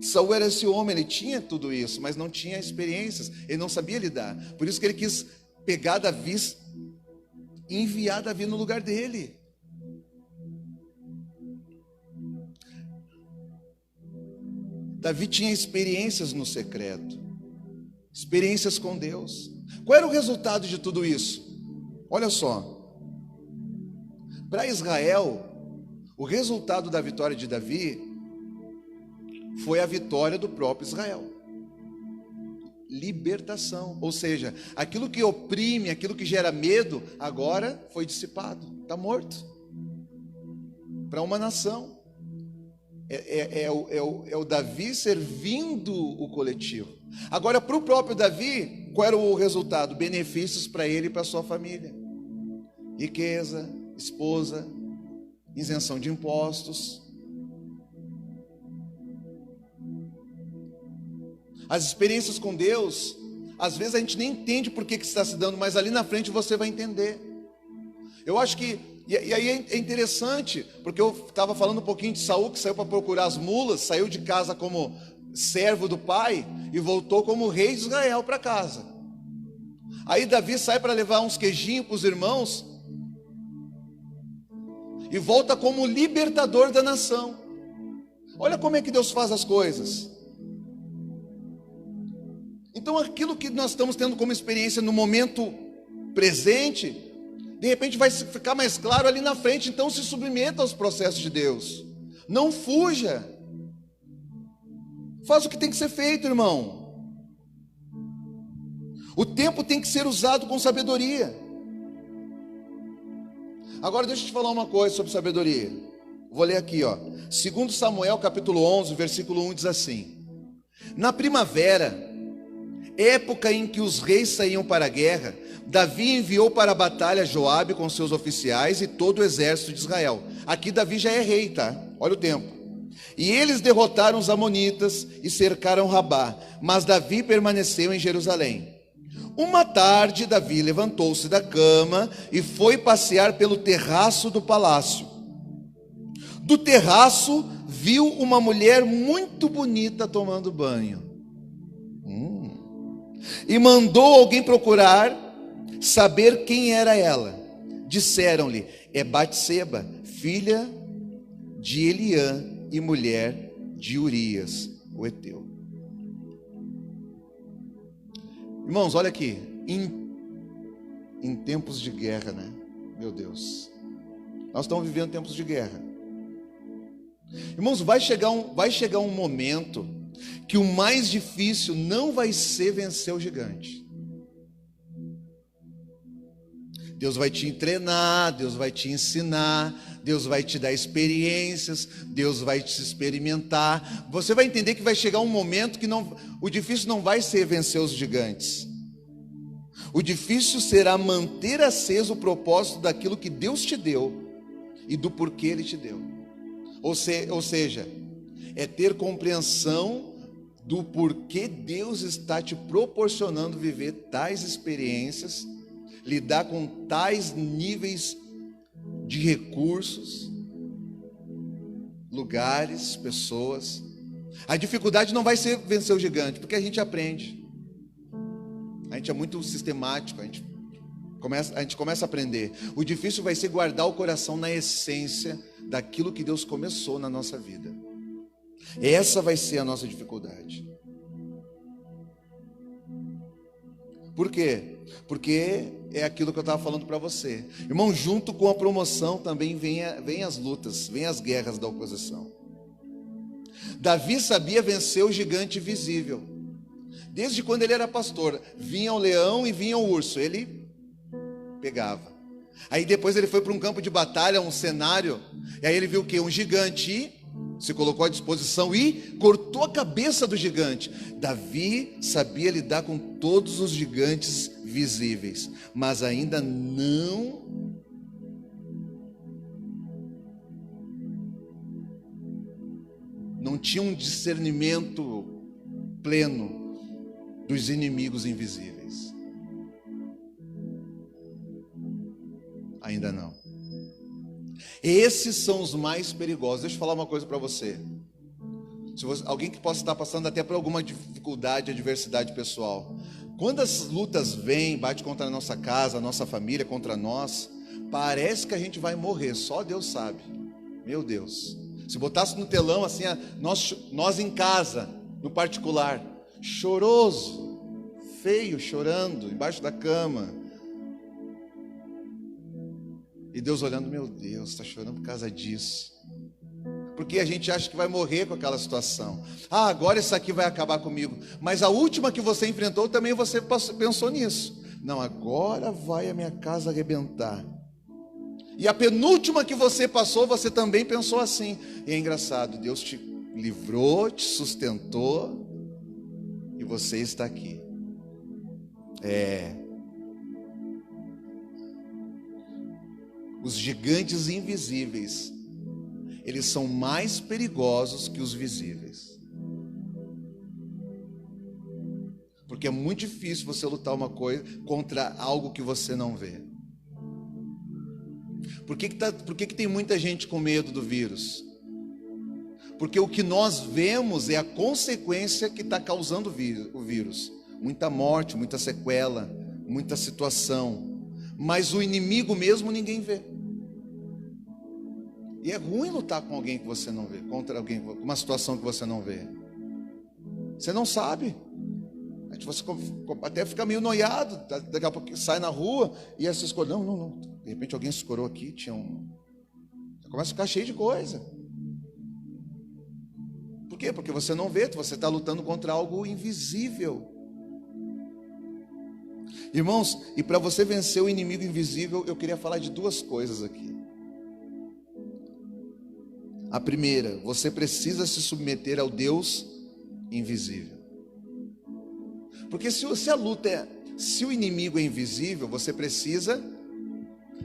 Saul era esse homem, ele tinha tudo isso, mas não tinha experiências, ele não sabia lidar. Por isso que ele quis pegar Davi e enviar Davi no lugar dele. Davi tinha experiências no secreto, experiências com Deus. Qual era o resultado de tudo isso? Olha só, para Israel, o resultado da vitória de Davi foi a vitória do próprio Israel. Libertação, ou seja, aquilo que oprime, aquilo que gera medo, agora foi dissipado, está morto. Para uma nação. É o Davi servindo o coletivo. Agora, para o próprio Davi, qual era o resultado? Benefícios para ele e para a sua família. Riqueza, esposa, isenção de impostos. As experiências com Deus, às vezes a gente nem entende por que está se dando, mas ali na frente você vai entender. Eu acho que, e aí é interessante, porque eu estava falando um pouquinho de Saul, que saiu para procurar as mulas, saiu de casa como servo do pai e voltou como rei de Israel para casa. Aí Davi sai para levar uns queijinhos para os irmãos e volta como libertador da nação. Olha como é que Deus faz as coisas. Então aquilo que nós estamos tendo como experiência no momento presente, de repente vai ficar mais claro ali na frente. Então se submeta aos processos de Deus, não fuja, faz o que tem que ser feito, irmão. O tempo tem que ser usado com sabedoria. Agora deixa eu te falar uma coisa sobre sabedoria. Vou ler aqui, 2 Samuel capítulo 11, versículo 1 diz assim: na primavera, época em que os reis saíam para a guerra, Davi enviou para a batalha Joabe com seus oficiais e todo o exército de Israel. Aqui Davi já é rei, tá? Olha o tempo. E eles derrotaram os amonitas e cercaram Rabá, mas Davi permaneceu em Jerusalém. Uma tarde Davi levantou-se da cama e foi passear pelo terraço do palácio. Do terraço viu uma mulher muito bonita tomando banho. E mandou alguém procurar saber quem era ela. Disseram-lhe: é Batseba, filha de Eliã e mulher de Urias, o heteu. Irmãos, olha aqui, em tempos de guerra, né? Meu Deus, nós estamos vivendo tempos de guerra. Irmãos, vai chegar um momento que o mais difícil não vai ser vencer o gigante. Deus vai te treinar, Deus vai te ensinar, Deus vai te dar experiências, Deus vai te experimentar. Você vai entender que vai chegar um momento que o difícil não vai ser vencer os gigantes. O difícil será manter aceso o propósito daquilo que Deus te deu e do porquê Ele te deu. Ou seja, é ter compreensão do porquê Deus está te proporcionando viver tais experiências, lidar com tais níveis de recursos, lugares, pessoas. A dificuldade não vai ser vencer o gigante, porque a gente aprende. A gente é muito sistemático, a gente A gente começa a aprender. O difícil vai ser guardar o coração na essência daquilo que Deus começou na nossa vida. Essa vai ser a nossa dificuldade. Por quê? Porque é aquilo que eu estava falando para você. Irmão, junto com a promoção também vem as lutas, vem as guerras da oposição. Davi sabia vencer o gigante visível. Desde quando ele era pastor, vinha o leão e vinha o urso, ele pegava. Aí depois ele foi para um campo de batalha, um cenário, e aí ele viu o quê? Um gigante, se colocou à disposição e cortou a cabeça do gigante. Davi sabia lidar com todos os gigantes visíveis, mas ainda não tinha um discernimento pleno dos inimigos invisíveis. Ainda não. Esses são os mais perigosos. Deixa eu falar uma coisa para você. Alguém que possa estar passando até por alguma dificuldade, adversidade pessoal. Quando as lutas vêm, bate contra a nossa casa, a nossa família, contra nós, parece que a gente vai morrer, só Deus sabe. Meu Deus. Se botasse no telão assim, nós em casa, no particular, choroso, feio, chorando, embaixo da cama. E Deus olhando, meu Deus, está chorando por causa disso. Porque a gente acha que vai morrer com aquela situação. Ah, agora isso aqui vai acabar comigo. Mas a última que você enfrentou, também você pensou nisso. Não, agora vai a minha casa arrebentar. E a penúltima que você passou, você também pensou assim. E é engraçado, Deus te livrou, te sustentou, e você está aqui. Os gigantes invisíveis, eles são mais perigosos que os visíveis. Porque é muito difícil você lutar uma coisa contra algo que você não vê. Por que tem muita gente com medo do vírus? Porque o que nós vemos é a consequência que está causando o vírus. Muita morte, muita sequela, muita situação. Mas o inimigo mesmo ninguém vê. E é ruim lutar com alguém que você não vê, contra alguém, com uma situação que você não vê. Você não sabe. Você até fica meio noiado, daqui a pouco sai na rua e aí você escolhe, não. De repente alguém se escorou aqui, começa a ficar cheio de coisa. Por quê? Porque você não vê, você está lutando contra algo invisível. Irmãos, e para você vencer o inimigo invisível, eu queria falar de duas coisas aqui. A primeira, você precisa se submeter ao Deus invisível. Porque se o inimigo é invisível, você precisa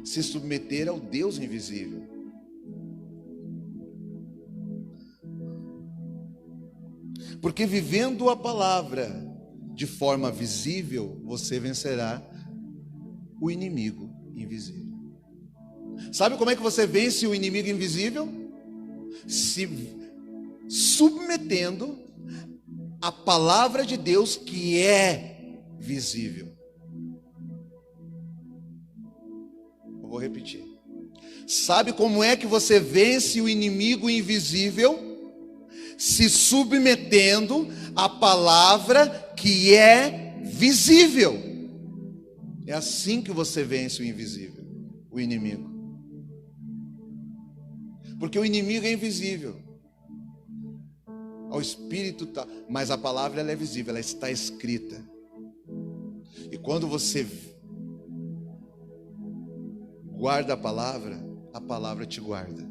se submeter ao Deus invisível. Porque vivendo a palavra de forma visível, você vencerá o inimigo invisível. Sabe como é que você vence o inimigo invisível? Se submetendo à palavra de Deus que é visível. Eu vou repetir. Sabe como é que você vence o inimigo invisível? Se submetendo à palavra que é visível. É assim que você vence o invisível, o inimigo. Porque o inimigo é invisível. O espírito está, mas a palavra ela é visível, ela está escrita. E quando você guarda a palavra te guarda.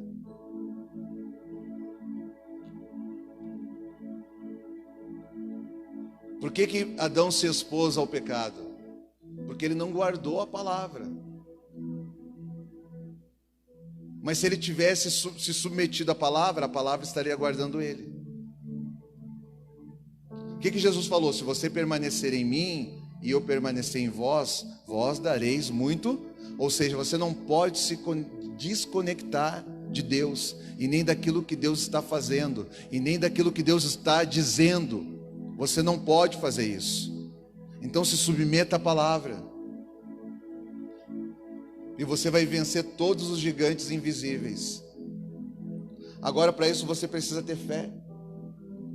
Por que Adão se expôs ao pecado? Porque ele não guardou a palavra. Mas se ele tivesse se submetido à palavra, a palavra estaria guardando ele. O que Jesus falou? Se você permanecer em mim e eu permanecer em vós, vós dareis muito. Ou seja, você não pode se desconectar de Deus, e nem daquilo que Deus está fazendo, e nem daquilo que Deus está dizendo. Você não pode fazer isso. Então se submeta à palavra. E você vai vencer todos os gigantes invisíveis. Agora, para isso você precisa ter fé.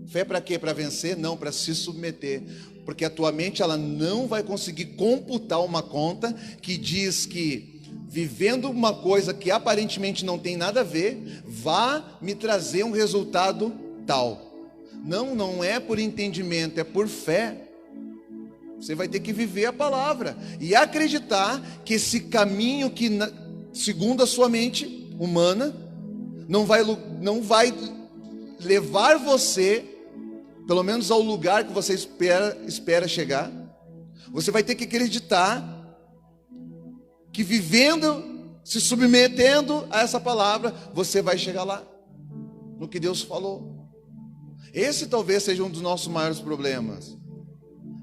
Fé para quê? Para vencer? Não, para se submeter. Porque a tua mente, ela não vai conseguir computar uma conta que diz que vivendo uma coisa que aparentemente não tem nada a ver, vá me trazer um resultado tal. Não, não é por entendimento, é por fé. Você vai ter que viver a palavra e acreditar que esse caminho que, segundo a sua mente humana, não vai levar você, pelo menos ao lugar que você espera chegar. Você vai ter que acreditar que vivendo, se submetendo a essa palavra, você vai chegar lá, no que Deus falou. Esse talvez seja um dos nossos maiores problemas.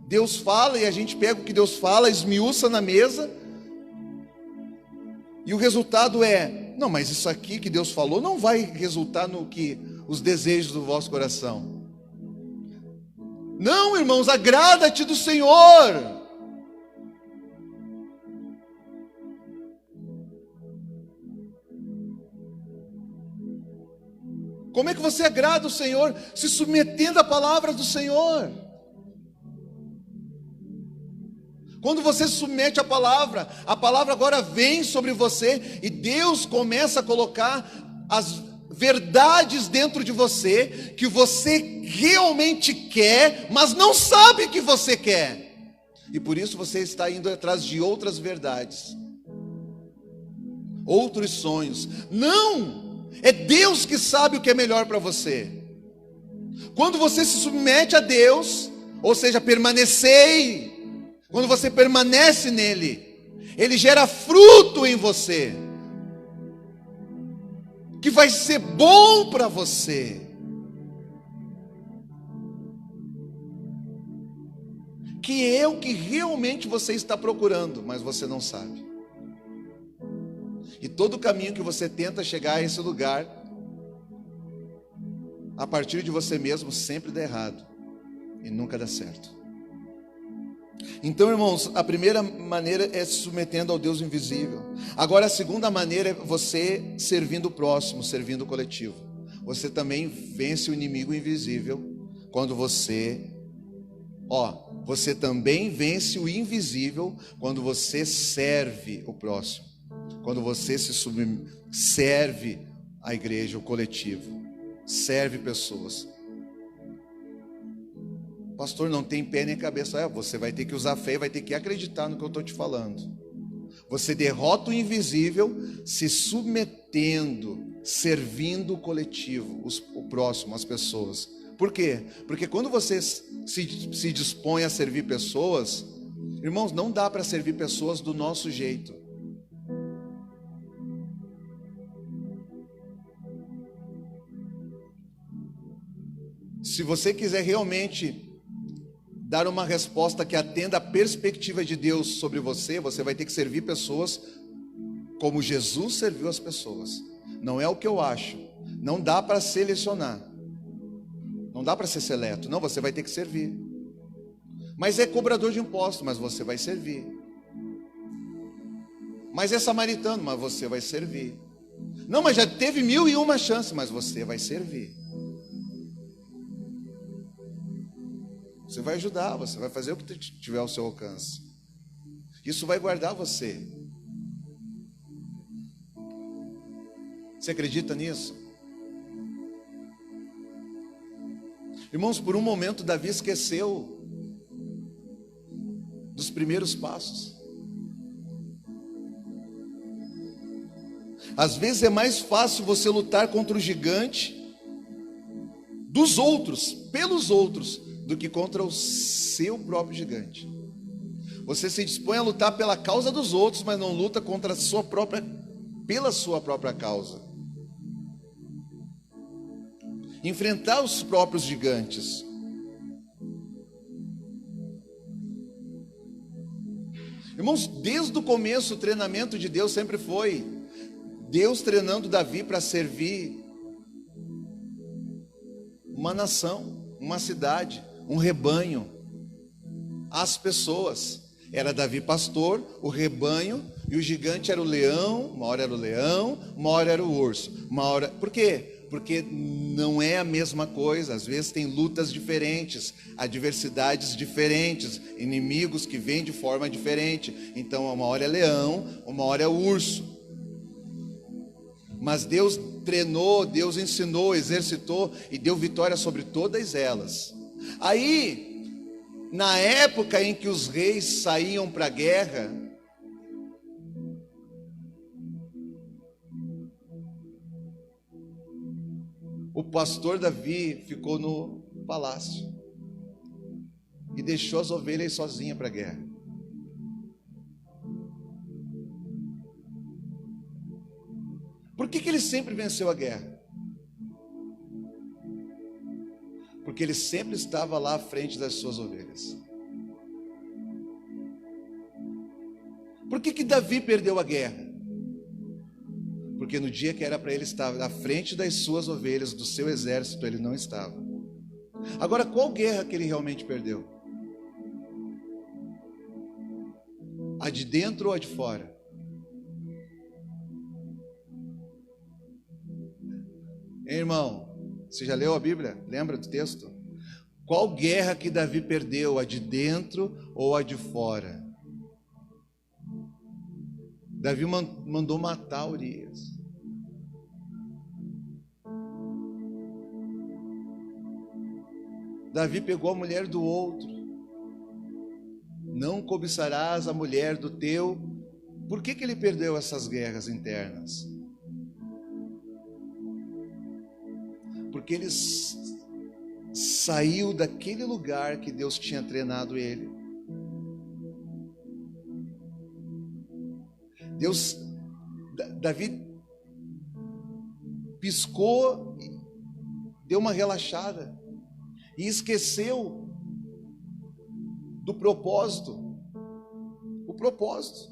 Deus fala e a gente pega o que Deus fala, esmiuça na mesa, e o resultado é: não, mas isso aqui que Deus falou não vai resultar no que os desejos do vosso coração. Não, irmãos, agrada-te do Senhor. Como é que você agrada o Senhor? Se submetendo à palavra do Senhor. Quando você se submete à palavra, a palavra agora vem sobre você e Deus começa a colocar as verdades dentro de você que você realmente quer, mas não sabe que você quer. E por isso você está indo atrás de outras verdades, outros sonhos. Não! É Deus que sabe o que é melhor para você. Quando você se submete a Deus, ou seja, permanecei. Quando você permanece nele, ele gera fruto em você, que vai ser bom para você. Que é o que realmente você está procurando, mas você não sabe. E todo o caminho que você tenta chegar a esse lugar, a partir de você mesmo, sempre dá errado e nunca dá certo. Então, irmãos, a primeira maneira é se submetendo ao Deus invisível. Agora, a segunda maneira é você servindo o próximo, servindo o coletivo. Você também vence o inimigo invisível quando você também vence o invisível quando você serve o próximo. Quando você serve a igreja, o coletivo, serve pessoas. Pastor, não tem pé nem cabeça. Você vai ter que usar fé e vai ter que acreditar no que eu estou te falando. Você derrota o invisível se submetendo, servindo o coletivo, o próximo, as pessoas. Por quê? Porque quando você se dispõe a servir pessoas, irmãos, não dá para servir pessoas do nosso jeito. Se você quiser realmente dar uma resposta que atenda à perspectiva de Deus sobre você, você vai ter que servir pessoas como Jesus serviu as pessoas. Não é o que eu acho. Não dá para selecionar. Não dá para ser seleto. Não, você vai ter que servir. Mas é cobrador de impostos, mas você vai servir. Mas é samaritano, mas você vai servir. Não, mas já teve 1001 chances, mas você vai servir. Você vai ajudar, você vai fazer o que tiver ao seu alcance. Isso vai guardar você. Você acredita nisso? Irmãos, por um momento Davi esqueceu dos primeiros passos. Às vezes é mais fácil você lutar contra o gigante dos outros, pelos outros, do que contra o seu próprio gigante. Você se dispõe a lutar pela causa dos outros, mas não luta pela sua própria causa. Enfrentar os próprios gigantes. Irmãos, desde o começo o treinamento de Deus sempre foi Deus treinando Davi para servir uma nação, uma cidade, um rebanho, as pessoas. Era Davi pastor, o rebanho E o gigante era o leão, uma hora era o leão, uma hora era o urso. Por quê? Porque não é a mesma coisa, às vezes tem lutas diferentes, adversidades diferentes, inimigos que vêm de forma diferente. Então, uma hora é leão, uma hora é urso. Mas Deus treinou, Deus ensinou, exercitou e deu vitória sobre todas elas. Aí, na época em que os reis saíam para a guerra, o pastor Davi ficou no palácio e deixou as ovelhas sozinhas para a guerra. Por que ele sempre venceu a guerra? Porque ele sempre estava lá à frente das suas ovelhas. Por que Davi perdeu a guerra? Porque no dia que era para ele estar à frente das suas ovelhas, do seu exército, ele não estava. Agora, qual guerra que ele realmente perdeu? A de dentro ou a de fora? Hein, irmão, você já leu a Bíblia? Lembra do texto? Qual guerra que Davi perdeu? A de dentro ou a de fora? Davi mandou matar Urias. Davi pegou a mulher do outro. Não cobiçarás a mulher do teu. Por que ele perdeu essas guerras internas? Porque ele saiu daquele lugar que Deus tinha treinado ele. Davi piscou, deu uma relaxada e esqueceu do propósito, o propósito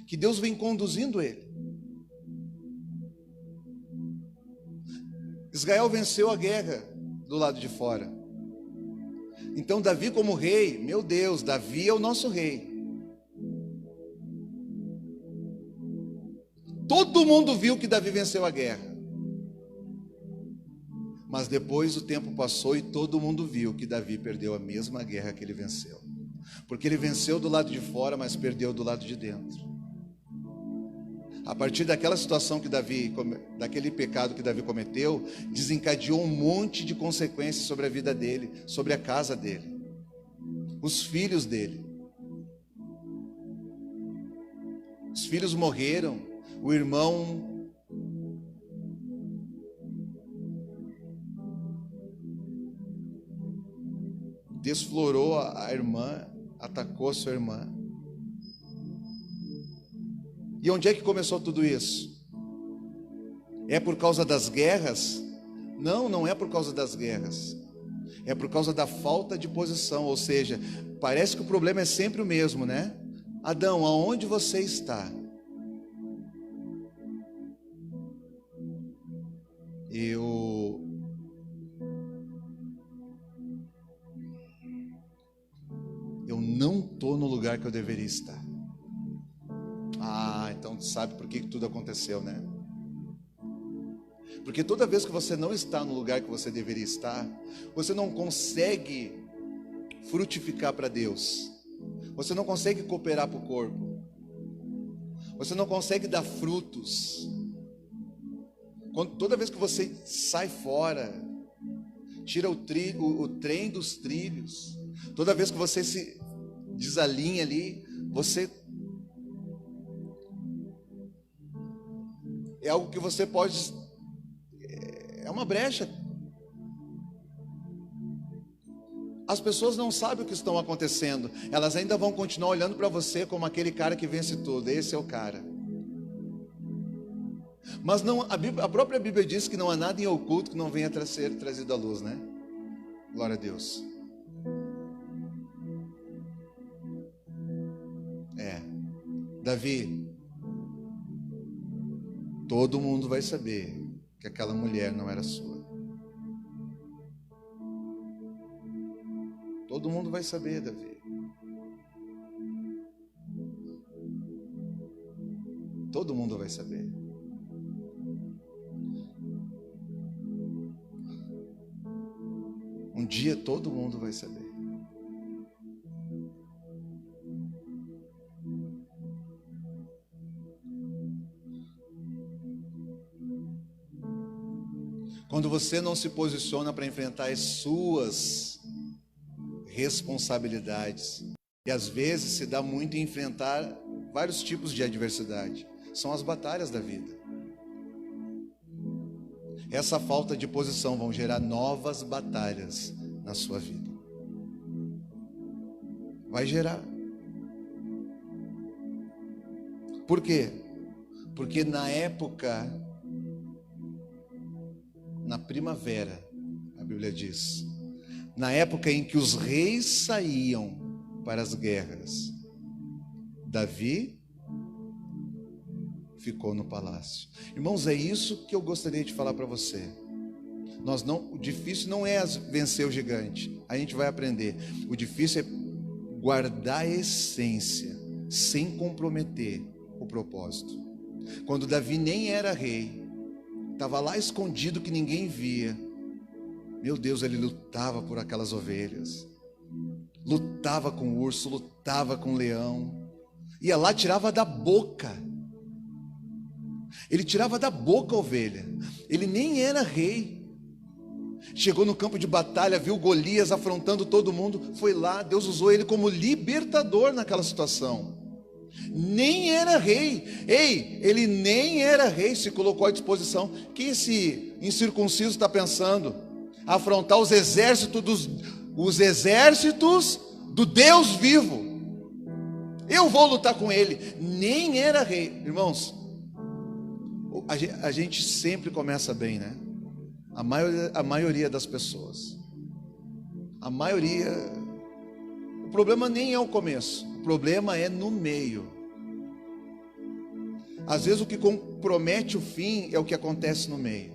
que Deus vem conduzindo ele. Israel venceu a guerra do lado de fora. Então Davi como rei, meu Deus, Davi é o nosso rei. Todo mundo viu que Davi venceu a guerra. Mas depois o tempo passou e todo mundo viu que Davi perdeu a mesma guerra que ele venceu. Porque ele venceu do lado de fora, mas perdeu do lado de dentro. A partir daquela situação que daquele pecado que Davi cometeu, desencadeou um monte de consequências sobre a vida dele, sobre a casa dele, os filhos dele. Os filhos morreram, o irmão desflorou a irmã, atacou a sua irmã. E onde é que começou tudo isso? É por causa das guerras? Não, não é por causa das guerras. É por causa da falta de posição. Ou seja, parece que o problema é sempre o mesmo, né? Adão, aonde você está? Eu não estou no lugar que eu deveria estar. Ah, então sabe por que tudo aconteceu, né? Porque toda vez que você não está no lugar que você deveria estar, você não consegue frutificar para Deus. Você não consegue cooperar para o corpo. Você não consegue dar frutos. Toda vez que você sai fora, tira o trem dos trilhos, toda vez que você se desalinha ali, você é algo que você pode, é uma brecha. As pessoas não sabem o que estão acontecendo, elas ainda vão continuar olhando para você como aquele cara que vence tudo. Esse é o cara. Mas não, a própria Bíblia diz que não há nada em oculto que não venha a ser trazido à luz, né? Glória a Deus. Davi, todo mundo vai saber que aquela mulher não era sua. Todo mundo vai saber, Davi. todo mundo vai saber. Um dia todo mundo vai saber. Quando você não se posiciona para enfrentar as suas responsabilidades, e às vezes se dá muito em enfrentar vários tipos de adversidade, são as batalhas da vida. Essa falta de posição vão gerar novas batalhas na sua vida. Vai gerar. Por quê? Porque na época, na primavera, a Bíblia diz, na época em que os reis saíam para as guerras, Davi ficou no palácio. Irmãos, é isso que eu gostaria de falar para você. O difícil não é vencer o gigante, a gente vai aprender. O difícil é guardar a essência, sem comprometer o propósito. Quando Davi nem era rei, estava lá escondido que ninguém via, meu Deus, ele lutava por aquelas ovelhas, lutava com o urso, lutava com o leão, ia lá, tirava da boca. Ele tirava da boca a ovelha. Ele nem era rei. Chegou no campo de batalha, viu Golias afrontando todo mundo, foi lá, Deus usou ele como libertador naquela situação. Nem era rei. Ei, ele nem era rei, se colocou à disposição. O que esse incircunciso está pensando? Afrontar os exércitos do Deus vivo. Eu vou lutar com ele. Nem era rei. Irmãos, a gente sempre começa bem, né? A maioria das pessoas. A maioria. O problema nem é o começo. O problema é no meio. Às vezes o que compromete o fim é o que acontece no meio.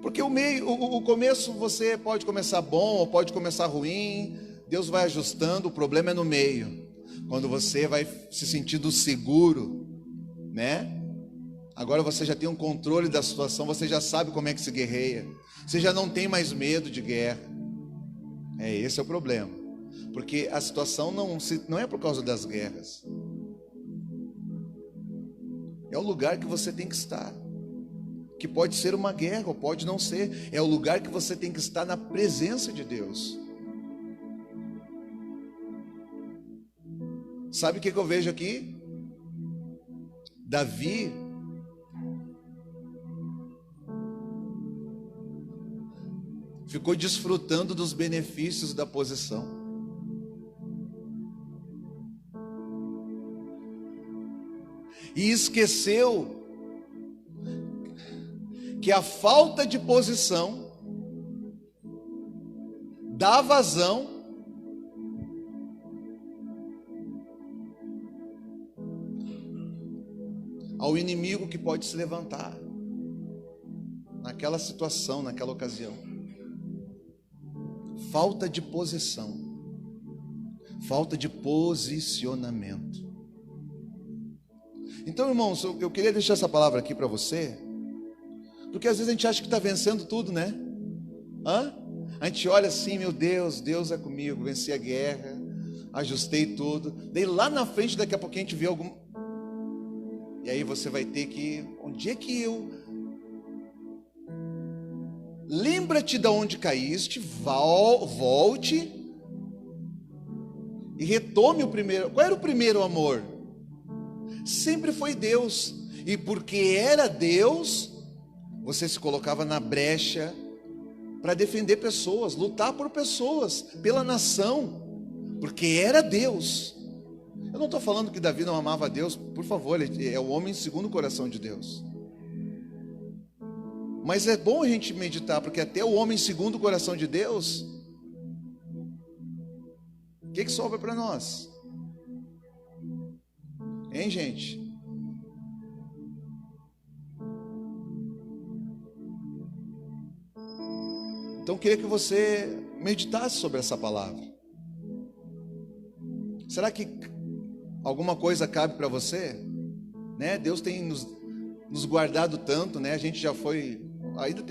Porque o começo você pode começar bom ou pode começar ruim. Deus vai ajustando, o problema é no meio. Quando você vai se sentindo seguro, né? Agora você já tem um controle da situação, você já sabe como é que se guerreia. Você já não tem mais medo de guerra. Esse é o problema. Porque a situação não é por causa das guerras. É o lugar que você tem que estar. Que pode ser uma guerra ou pode não ser. É o lugar que você tem que estar na presença de Deus. Sabe o que eu vejo aqui? Davi ficou desfrutando dos benefícios da posição. E esqueceu que a falta de posição dá vazão ao inimigo que pode se levantar naquela situação, naquela ocasião. Falta de posição, falta de posicionamento. Então, irmãos, eu queria deixar essa palavra aqui para você, porque às vezes a gente acha que está vencendo tudo, né? A gente olha assim, meu Deus, Deus é comigo, venci a guerra, ajustei tudo. Daí lá na frente, daqui a pouquinho a gente vê algum... E aí você vai ter que... Onde é que eu... Lembra-te de onde caíste, volte e retome o primeiro. Qual era o primeiro amor? Sempre foi Deus. E porque era Deus, você se colocava na brecha para defender pessoas, lutar por pessoas, pela nação, porque era Deus. Eu não estou falando que Davi não amava a Deus, por favor, ele é o homem segundo o coração de Deus. Mas é bom a gente meditar, porque até o homem segundo o coração de Deus, o que sobra para nós? Hein, gente? Então eu queria que você meditasse sobre essa palavra. Será que alguma coisa cabe para você, né? Deus tem nos guardado tanto, né? A gente já foi,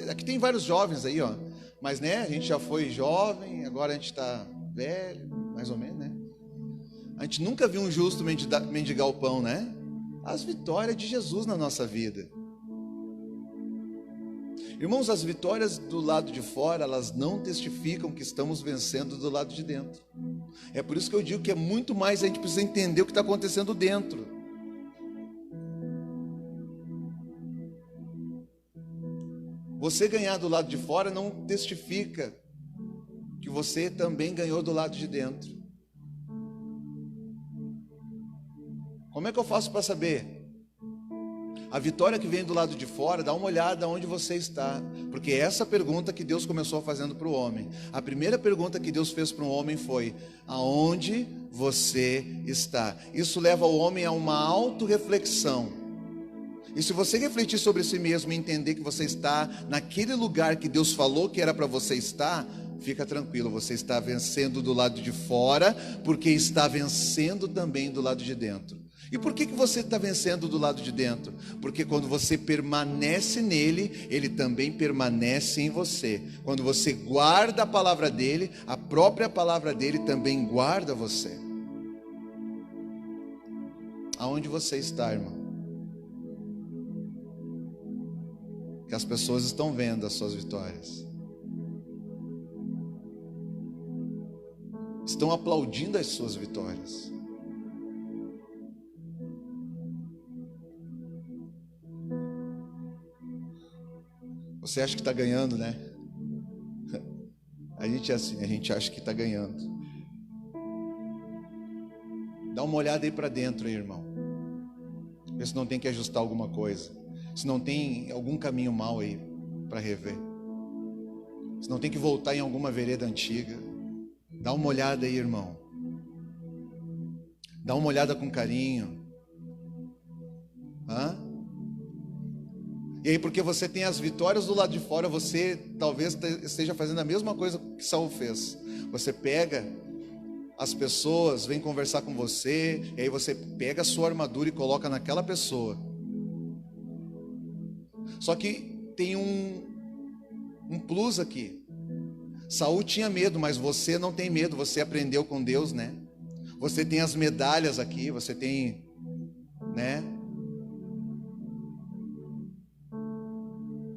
aqui tem vários jovens aí, ó, mas né? A gente já foi jovem, agora a gente está velho, mais ou menos, né? A gente nunca viu um justo mendigar o pão, né? As vitórias de Jesus na nossa vida. Irmãos, as vitórias do lado de fora, elas não testificam que estamos vencendo do lado de dentro. É por isso que eu digo que é muito mais, a gente precisa entender o que está acontecendo dentro. Você ganhar do lado de fora não testifica que você também ganhou do lado de dentro. Como é que eu faço para saber? A vitória que vem do lado de fora, dá uma olhada onde você está. Porque é essa pergunta que Deus começou fazendo para o homem. A primeira pergunta que Deus fez para o homem foi: aonde você está? Isso leva o homem a uma autorreflexão. E se você refletir sobre si mesmo e entender que você está naquele lugar que Deus falou que era para você estar, fica tranquilo, você está vencendo do lado de fora, porque está vencendo também do lado de dentro. E por que você está vencendo do lado de dentro? Porque quando você permanece nele, ele também permanece em você. Quando você guarda a palavra dele, a própria palavra dele também guarda você. Aonde você está, irmão? Que as pessoas estão vendo as suas vitórias. Estão aplaudindo as suas vitórias. Você acha que está ganhando, né? A gente é assim, a gente acha que está ganhando. Dá uma olhada aí para dentro, aí, irmão. Vê se não tem que ajustar alguma coisa. Se não tem algum caminho mau aí para rever. Se não tem que voltar em alguma vereda antiga. Dá uma olhada aí, irmão. Dá uma olhada com carinho. Hã? E aí, porque você tem as vitórias do lado de fora, você talvez esteja fazendo a mesma coisa que Saul fez. Você pega as pessoas, vem conversar com você, e aí você pega a sua armadura e coloca naquela pessoa. Só que tem um plus aqui. Saul tinha medo, mas você não tem medo, você aprendeu com Deus, né? Você tem as medalhas aqui, você tem, né?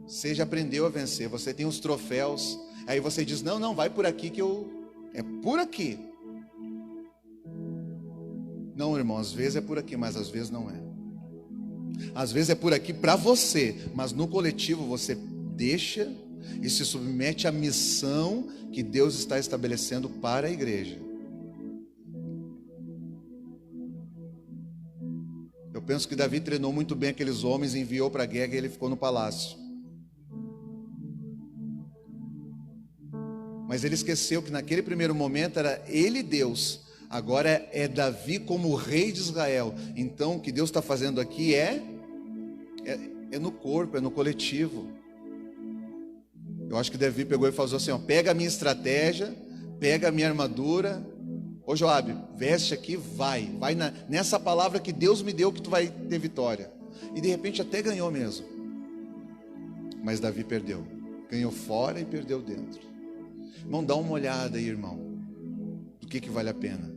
Você já aprendeu a vencer, você tem os troféus. Aí você diz: não, vai por aqui que é por aqui. Não, irmão, às vezes é por aqui, mas às vezes não é. Às vezes é por aqui para você, mas no coletivo você deixa e se submete à missão que Deus está estabelecendo para a igreja. Eu penso que Davi treinou muito bem aqueles homens, enviou para a guerra e ele ficou no palácio. Mas ele esqueceu que naquele primeiro momento era ele Deus, agora é Davi como rei de Israel. Então o que Deus está fazendo aqui é no corpo, é no coletivo. Eu acho que Davi pegou e falou assim: ó, pega a minha estratégia, pega a minha armadura. Ô Joabe, veste aqui, vai nessa palavra que Deus me deu que tu vai ter vitória. E de repente até ganhou mesmo. Mas Davi perdeu. Ganhou fora e perdeu dentro. Irmão, dá uma olhada aí, irmão. Do que vale a pena.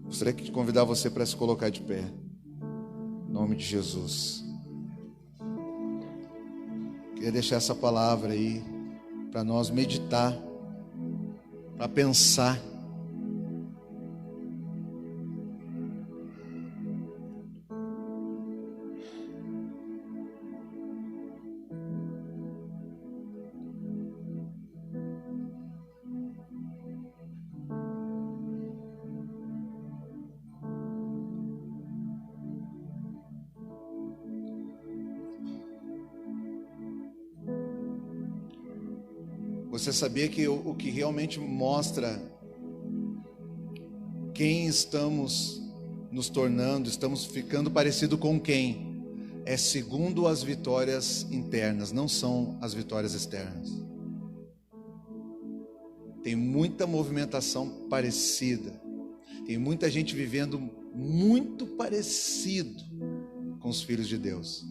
Gostaria de convidar você para se colocar de pé. Em nome de Jesus. Queria deixar essa palavra aí para nós meditar, para pensar. Você sabia que o que realmente mostra quem estamos nos tornando, estamos ficando parecido com quem? É segundo as vitórias internas, não são as vitórias externas. Tem muita movimentação parecida. Tem muita gente vivendo muito parecido com os filhos de Deus.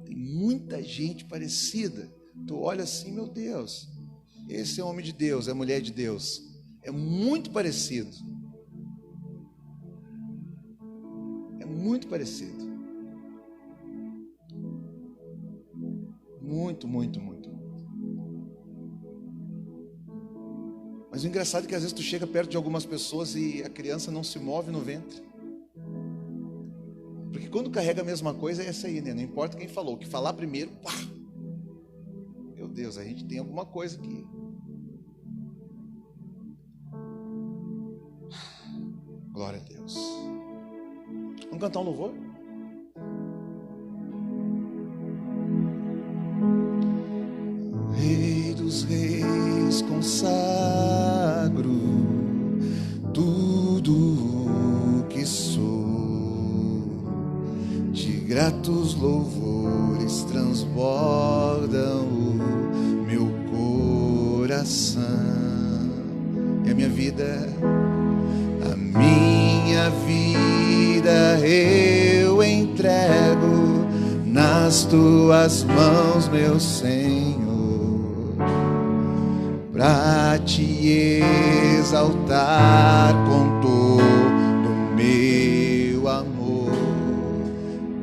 Tem muita gente parecida. Tu olha assim, meu Deus, esse é homem de Deus, é mulher de Deus. É muito parecido. É muito parecido. Muito, muito, muito. Mas o engraçado é que às vezes tu chega perto de algumas pessoas e a criança não se move no ventre. Porque quando carrega a mesma coisa é essa aí, né? Não importa quem falou, o que falar primeiro, pá! Meu Deus, a gente tem alguma coisa aqui. Glória a Deus. Vamos cantar um louvor? Rei dos reis, consagro tudo o que sou, de gratos louvores transbordam o meu coração. E a minha vida eu entrego nas tuas mãos, meu Senhor, para te exaltar com todo o meu amor.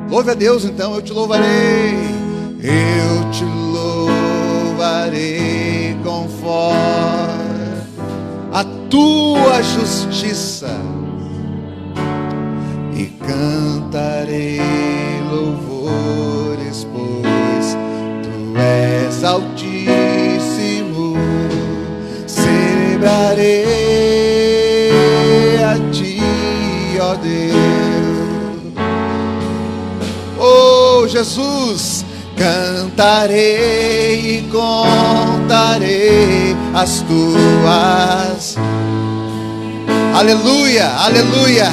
Louve a Deus então, eu te louvarei conforme a tua justiça, e cantarei louvores, pois tu és altíssimo. Celebrarei a ti, ó Deus. Oh Jesus, cantarei e contarei as tuas. Aleluia, aleluia.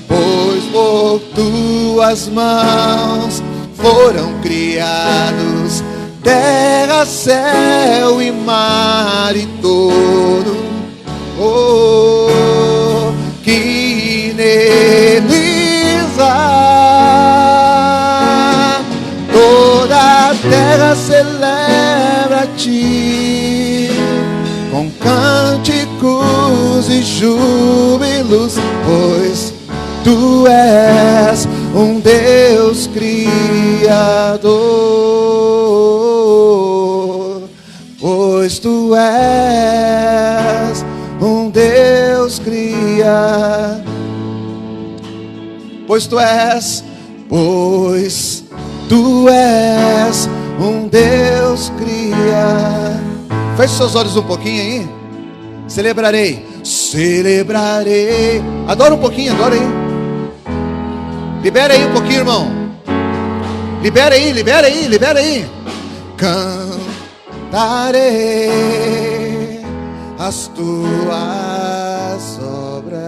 Pois por tuas mãos foram criados terra, céu e mar e todo que neles há. Toda a terra celebra a ti com cânticos e júbilos, pois tu és um Deus criador, pois tu és um Deus criador, pois tu és um Deus criador. Feche seus olhos um pouquinho aí. Celebrarei. Adora um pouquinho, adora aí. Libera aí um pouquinho, irmão. Libera aí. Cantarei as tuas obras,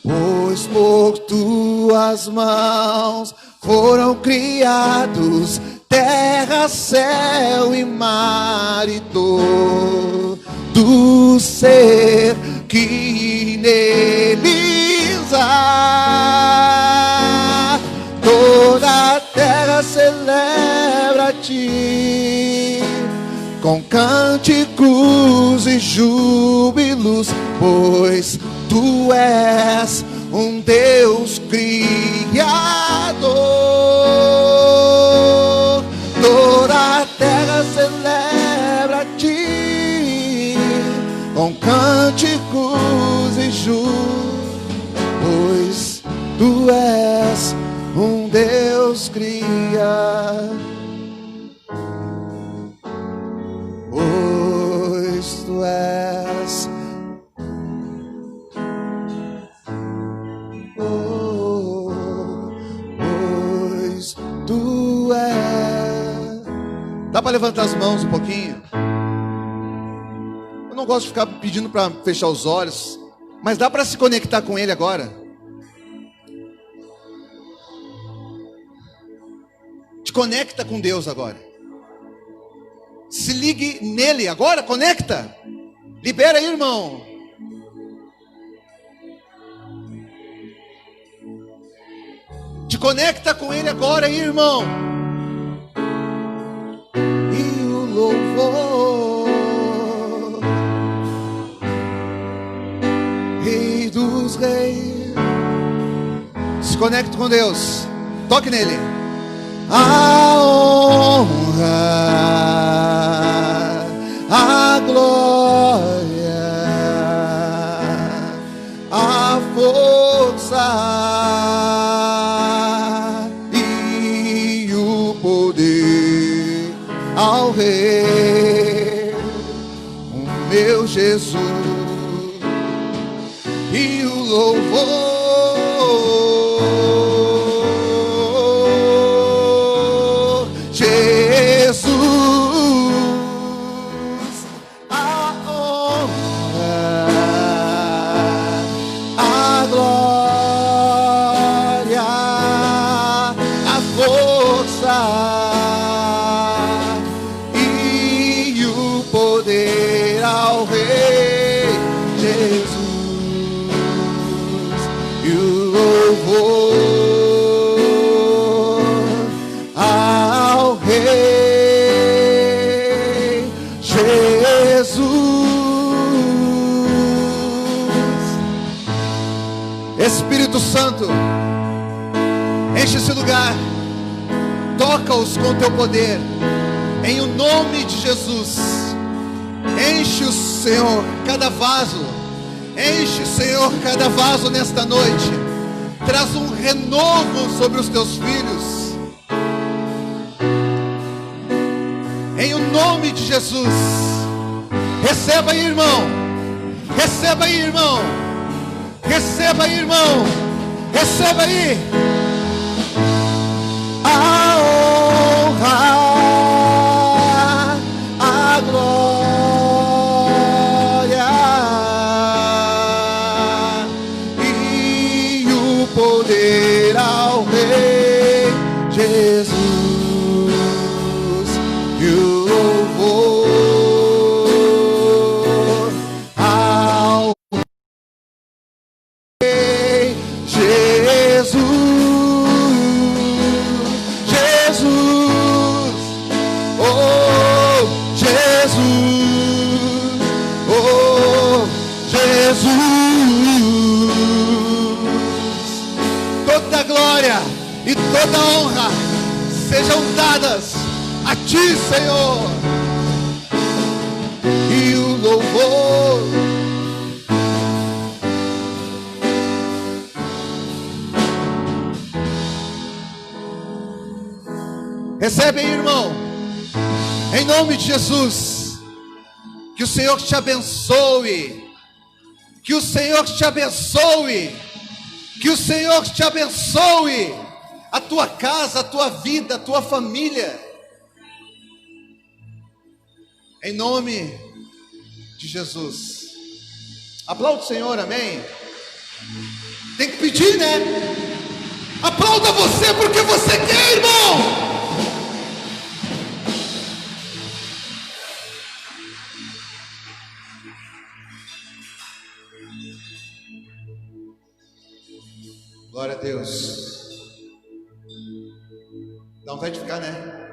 pois por tuas mãos foram criados terra, céu e mar e todo ser que neles há. Toda a terra celebra a ti com cânticos e júbilos, pois tu és um Deus criador. Toda a terra celebra a ti com cânticos e júbilos, pois tu és um Deus criador. Pois tu és, pois tu és. Dá para levantar as mãos um pouquinho? Eu não gosto de ficar pedindo para fechar os olhos, mas dá para se conectar com Ele agora. Te conecta com Deus agora. Se ligue nele agora, conecta. Libera aí, irmão. Te conecta com Ele agora, irmão. E o louvor, Rei dos Reis. Se conecta com Deus. Toque nele. A honra, a glória, a força e o poder ao Rei, o meu Jesus, e o louvor. Espírito Santo, enche esse lugar, toca-os com teu poder, em o nome de Jesus. Enche o Senhor cada vaso, enche, Senhor, cada vaso nesta noite. Traz um renovo sobre os teus filhos, em o nome de Jesus. Receba aí, irmão, receba aí, irmão. Receba aí, irmão. Receba aí. A honra, a glória e o poder ao Rei Jesus, e o louvor ao e toda honra sejam dadas a ti, Senhor, e o louvor. Recebe aí, irmão, em nome de Jesus. Que o Senhor te abençoe, que o Senhor te abençoe, que o Senhor te abençoe, a tua casa, a tua vida, a tua família, em nome de Jesus. Aplauda o Senhor, amém? Tem que pedir, né? Aplauda você porque você quer, irmão. Glória a Deus. Dá vontade de ficar, né?